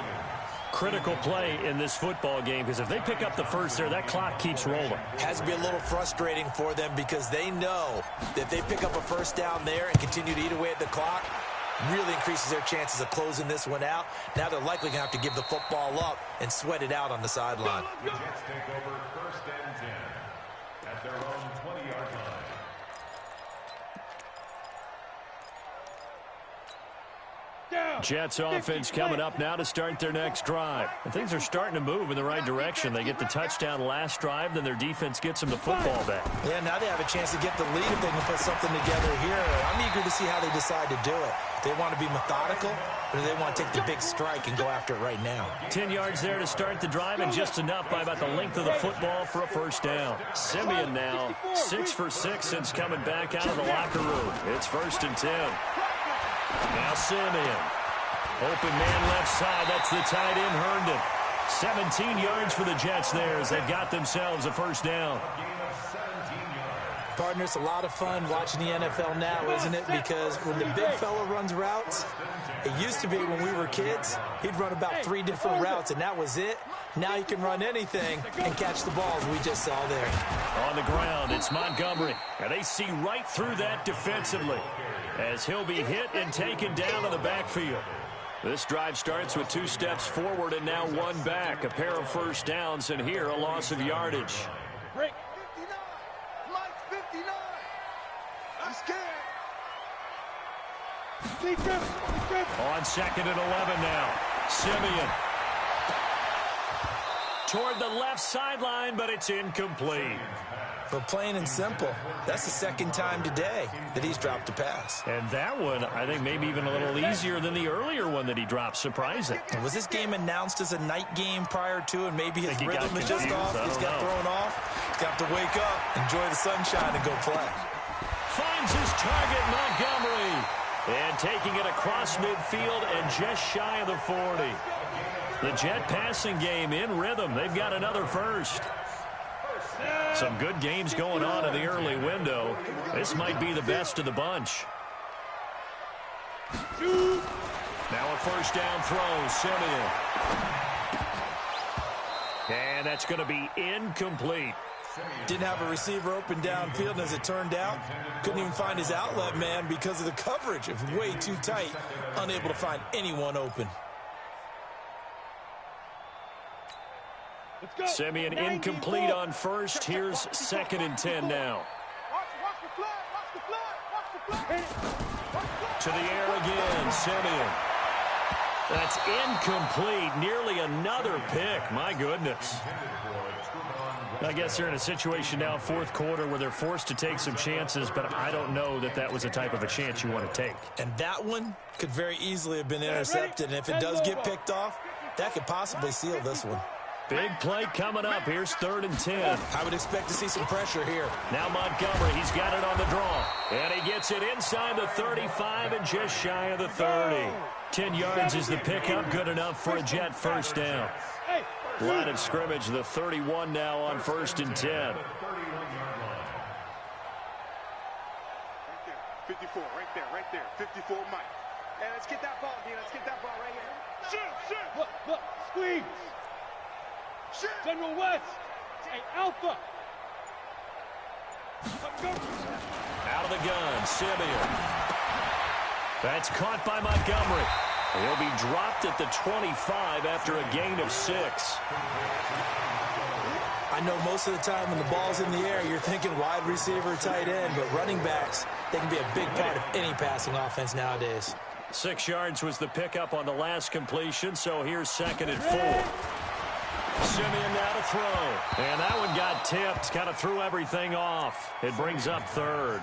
Critical play in this football game, because if they pick up the first there, that clock keeps rolling. Has to be a little frustrating for them because they know that if they pick up a first down there and continue to eat away at the clock, really increases their chances of closing this one out. Now they're likely going to have to give the football up and sweat it out on the sideline. The Jets take over 1st and 10 at their own 20-yard line. Jets offense coming up now to start their next drive. And things are starting to move in the right direction. They get the touchdown last drive, then their defense gets them the football back. Yeah, now they have a chance to get the lead if they can put something together here. I'm eager to see how they decide to do it. They want to be methodical, or do they want to take the big strike and go after it right now? 10 yards there to start the drive, and just enough by about the length of the football for a first down. Simeon now 6 for 6 since coming back out of the locker room. It's 1st and 10. Now Simeon. Open man left side. That's the tight end, Herndon. 17 yards for the Jets there as they've got themselves a first down. Partner, it's a lot of fun watching the NFL now, isn't it? Because when the big fella runs routes, it used to be when we were kids, he'd run about 3 different routes, and that was it. Now he can run anything and catch the balls we just saw there. On the ground, it's Montgomery. And they see right through that defensively as he'll be hit and taken down in the backfield. This drive starts with 2 steps forward and now 1 back. A pair of first downs, and here a loss of yardage. Break. 59. Mike's 59. I'm scared. On 2nd and 11 now. Simeon. Toward the left sideline, but it's incomplete. But plain and simple, that's the 2nd time today that he's dropped a pass. And that one, I think, maybe even a little easier than the earlier one that he dropped. Surprising. And was this game announced as a night game prior to, and maybe his rhythm is just confused. off? He's got thrown off. He's got to wake up, enjoy the sunshine, and go play. Finds his target, Montgomery. And taking it across midfield and just shy of the 40. The Jet passing game in rhythm. They've got another first. Some good games going on in the early window. This might be the best of the bunch. Now a first down throw, Simeon. And that's going to be incomplete. Didn't have a receiver open downfield, and as it turned out, couldn't even find his outlet man because of the coverage. It was way too tight, unable to find anyone open. Simeon incomplete on first. Here's 2nd and 10 now. Watch the flag. To the air again, Simeon. That's incomplete. Nearly another pick. My goodness. I guess they're in a situation now, 4th quarter, where they're forced to take some chances, but I don't know that that was the type of a chance you want to take. And that one could very easily have been intercepted, and if it does get picked off, that could possibly seal this one. Big play coming up. Here's 3rd and 10. I would expect to see some pressure here. Now Montgomery, he's got it on the draw. And he gets it inside the 35 and just shy of the 30. 10 yards is the pickup. Good enough for a Jet first down. Line of scrimmage, the 31 now on 1st and 10. 54, right there. 54, Mike. Hey, let's get that ball, D. Let's get that ball right here. Shoot. Look, squeeze. Shoot. General West. Hey, Alpha. Out of the gun, Simeon. That's caught by Montgomery. He'll be dropped at the 25 after a gain of 6. I know most of the time when the ball's in the air, you're thinking wide receiver, tight end, but running backs, they can be a big part of any passing offense nowadays. 6 yards was the pickup on the last completion, so here's 2nd and 4. Simeon now to throw. And that one got tipped, kind of threw everything off. It brings up 3rd.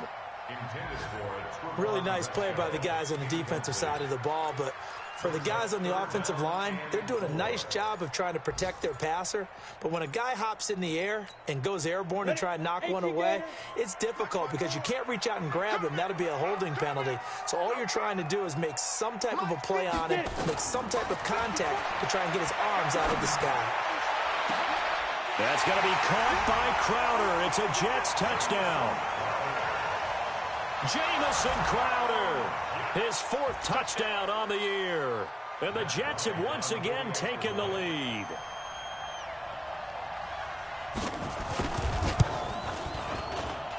Really nice play by the guys on the defensive side of the ball, but for the guys on the offensive line, they're doing a nice job of trying to protect their passer. But when a guy hops in the air and goes airborne and try and knock one away, it's difficult because you can't reach out and grab him. That'll be a holding penalty. So all you're trying to do is make some type of a play on him, make some type of contact to try and get his arms out of the sky. That's going to be caught by Crowder. It's a Jets touchdown. Jamison Crowder, his 4th touchdown on the year. And the Jets have once again taken the lead.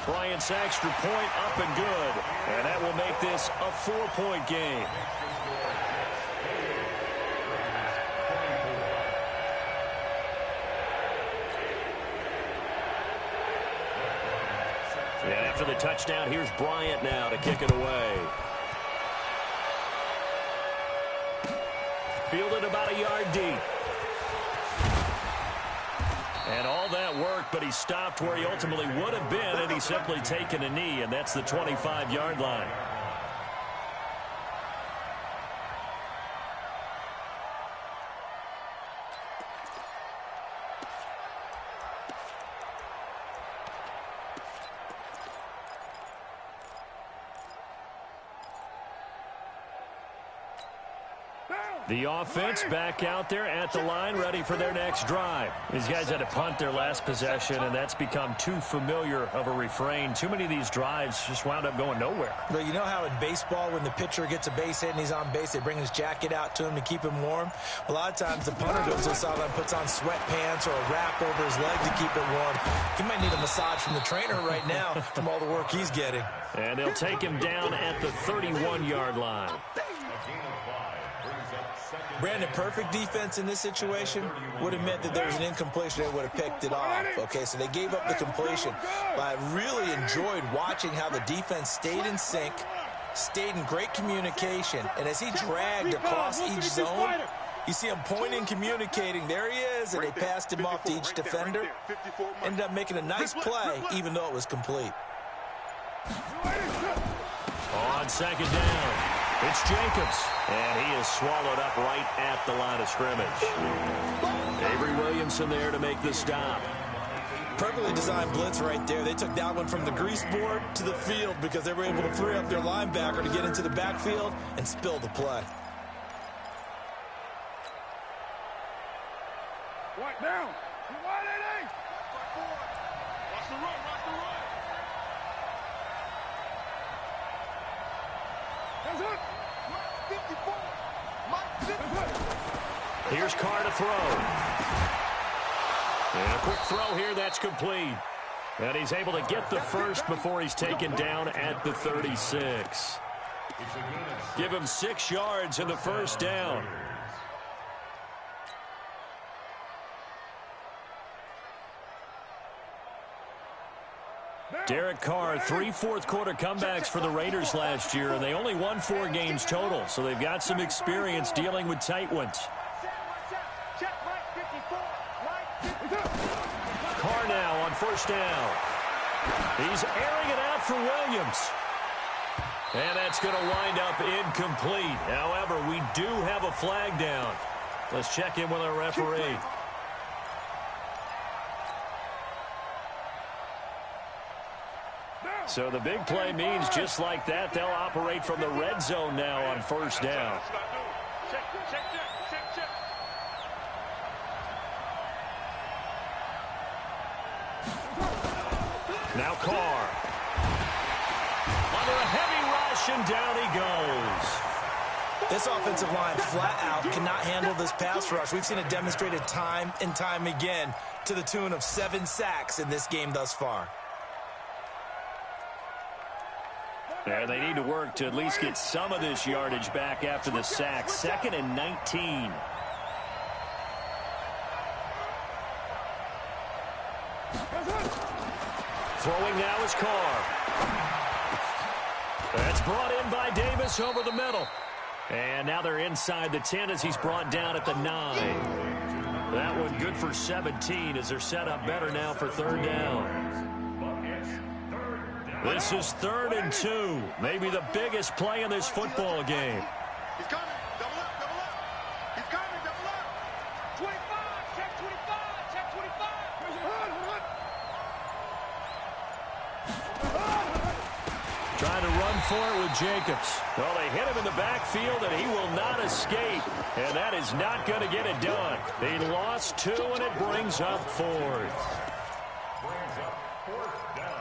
Bryant's extra point up and good. And that will make this a 4-point game. And after the touchdown, here's Bryant now to kick it away. Fielded about a yard deep. And all that work, but he stopped where he ultimately would have been, and he's simply taken a knee, and that's the 25-yard line. The offense back out there at the line, ready for their next drive. These guys had to punt their last possession, and that's become too familiar of a refrain. Too many of these drives just wound up going nowhere. But you know how in baseball, when the pitcher gets a base hit and he's on base, they bring his jacket out to him to keep him warm? A lot of times the punter goes to the sideline, puts on sweatpants or a wrap over his leg to keep it warm. He might need a massage from the trainer right now from all the work he's getting. And they'll take him down at the 31-yard line. Brandon, perfect defense in this situation would have meant that there was an incompletion. They would have picked it off. Okay, so they gave up the completion. But I really enjoyed watching how the defense stayed in sync, stayed in great communication. And as he dragged across each zone, you see him pointing, communicating. There he is, and they passed him off to each defender. Ended up making a nice play, even though it was complete. On 2nd down. It's Jacobs, and he is swallowed up right at the line of scrimmage. Avery Williamson there to make the stop. Perfectly designed blitz right there. They took that one from the grease board to the field because they were able to free up their linebacker to get into the backfield and spill the play. Right down. Wide 88. Watch the run, watch the run. That's it. 54. Here's Carr to throw. And a quick throw here, that's complete. And he's able to get the first before he's taken down at the 36. Give him 6 yards in the first down. Derek Carr, 3 fourth-quarter comebacks for the Raiders last year, and they only won 4 games total, so they've got some experience dealing with tight ones. Carr now on first down. He's airing it out for Williams. And that's going to wind up incomplete. However, we do have a flag down. Let's check in with our referee. So the big play means just like that, they'll operate from the red zone now on first down. Now Carr. Under a heavy rush, and down he goes. This offensive line flat out cannot handle this pass rush. We've seen it demonstrated time and time again to the tune of 7 sacks in this game thus far. And they need to work to at least get some of this yardage back after the sack. 2nd and 19. Throwing now is Carr. That's brought in by Davis over the middle. And now they're inside the 10 as he's brought down at the 9. That one good for 17 as they're set up better now for 3rd down. This is 3rd and 2. Maybe the biggest play in this football game. He's coming. Double up, double up. He's coming, double up. 25, check 25, check 25. Trying to run for it with Jacobs. Well, they hit him in the backfield, and he will not escape. And that is not going to get it done. They lost 2, and it brings up 4th. Brings up 4th down.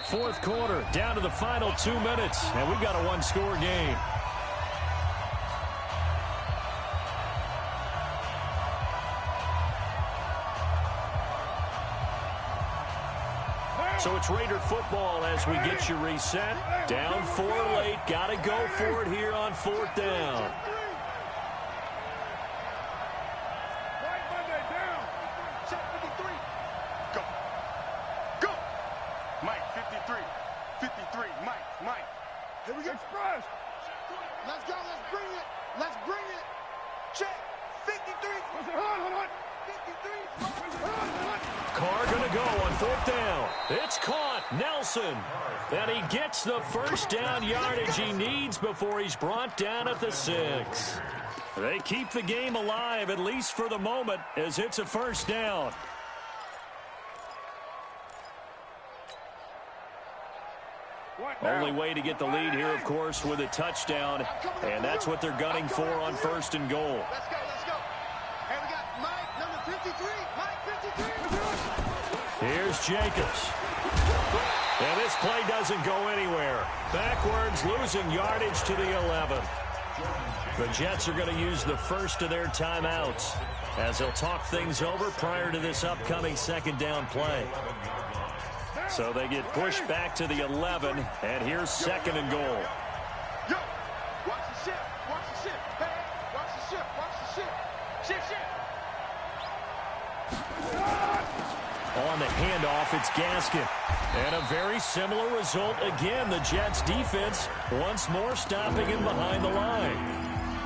Fourth quarter, down to the final 2 minutes, and we've got a one-score game. So it's Raider football as we get you reset. Down 4 late, got to go for it here on 4th down. Here we go. Express. Let's go. Let's bring it. Let's bring it. Check. 53. Hold on. 53. Carr going to go on 4th down. It's caught. Nelson. And he gets the first down yardage he needs before he's brought down at the 6. They keep the game alive, at least for the moment, as it's a first down. Only way to get the lead here, of course, with a touchdown. And that's what they're gunning for on 1st and goal. Let's go. And we got Mike, number 53. Mike, 53. Here's Jacobs. And this play doesn't go anywhere. Backwards, losing yardage to the 11. The Jets are going to use the first of their timeouts as they'll talk things over prior to this upcoming 2nd down play. So they get pushed back to the 11, and here's 2nd and goal. Yo, watch the ship. Watch the ship. Hey, watch the ship. Watch the ship. Ship. On the handoff, it's Gaskin. And a very similar result again. The Jets defense once more stopping him behind the line.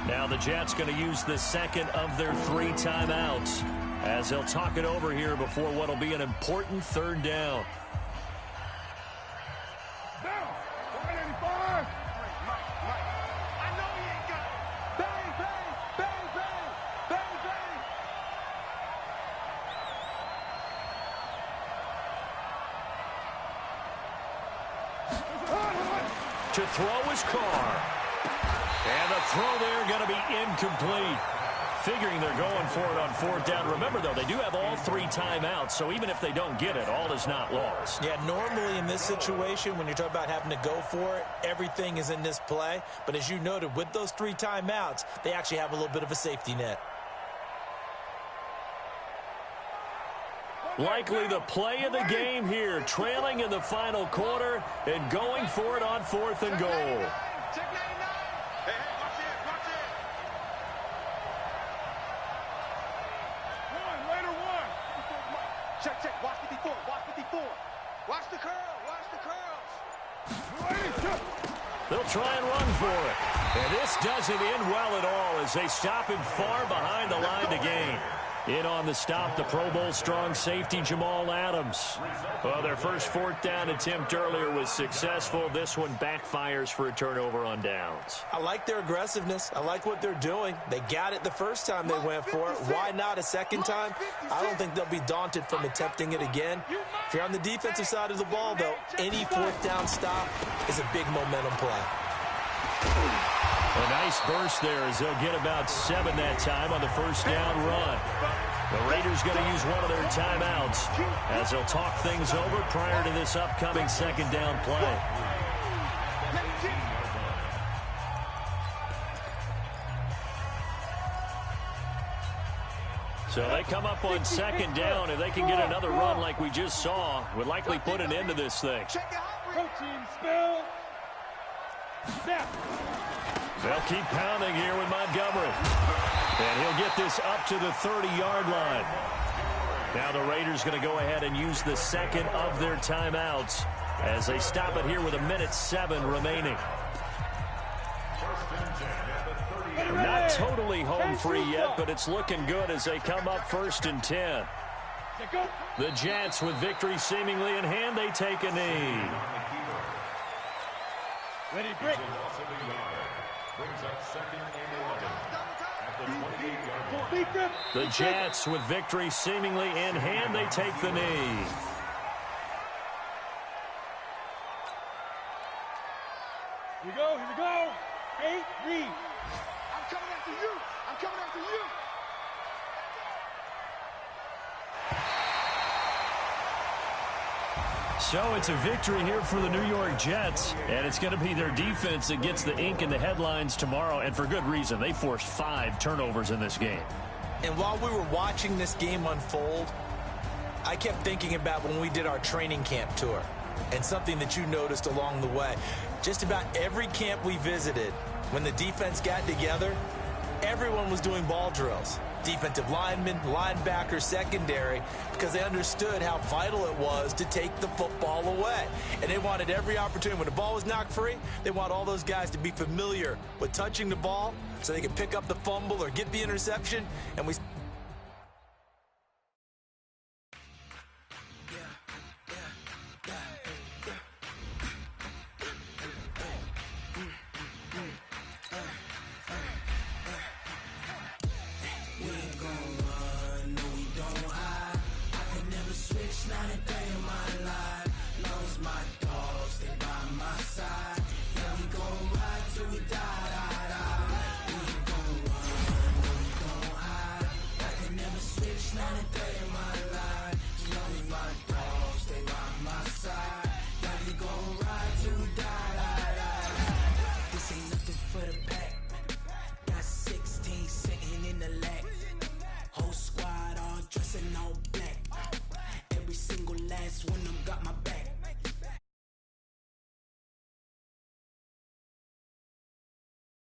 Now the Jets going to use the 2nd of their 3 timeouts as they'll talk it over here before what will be an important 3rd down. To throw is Carr. And the throw there going to be incomplete. Figuring they're going for it on 4th down. Remember, though, they do have all 3 timeouts, so even if they don't get it, all is not lost. Yeah, normally in this situation, when you're talking about having to go for it, everything is in this play. But as you noted, with those 3 timeouts, they actually have a little bit of a safety net. Likely the play of the game here, trailing in the final quarter and going for it on 4th and goal. Check 99. Hey, watch it. Raider one. Check. Watch 54. Watch the curl. They'll try and run for it. And this doesn't end well at all as they stop him far behind the line to gain. In on the stop, the Pro Bowl strong safety Jamal Adams. Well, their first 4th down attempt earlier was successful. This one backfires for a turnover on downs. I like their aggressiveness. I like what they're doing. They got it the first time they went for it. Why not a second time? I don't think they'll be daunted from attempting it again. If you're on the defensive side of the ball, though, any 4th down stop is a big momentum play. A nice burst there as they'll get about 7 that time on the first down run. The Raiders going to use one of their timeouts as they'll talk things over prior to this upcoming second down play. So they come up on second down. If they can get another run like we just saw, would likely put an end to this thing. Protein spill. Snap. They'll keep pounding here with Montgomery. And he'll get this up to the 30-yard line. Now the Raiders going to go ahead and use the second of their timeouts as they stop it here with 1:07 remaining. Not totally home free yet, but it's looking good as they come up 1st and 10. The Jets with victory seemingly in hand, they take a knee. Ready, break. Brings up 2nd and 11 at the 28-yard line. The Jets with victory seemingly in hand, they take the knee. Here we go. 8, read. I'm coming after you. So it's a victory here for the New York Jets, and it's going to be their defense that gets the ink in the headlines tomorrow, and for good reason. They forced 5 turnovers in this game. And while we were watching this game unfold, I kept thinking about when we did our training camp tour and something that you noticed along the way. Just about every camp we visited, when the defense got together, everyone was doing ball drills. Defensive linemen, linebackers, secondary, because they understood how vital it was to take the football away. And they wanted every opportunity. When the ball was knocked free, they want all those guys to be familiar with touching the ball so they could pick up the fumble or get the interception. And we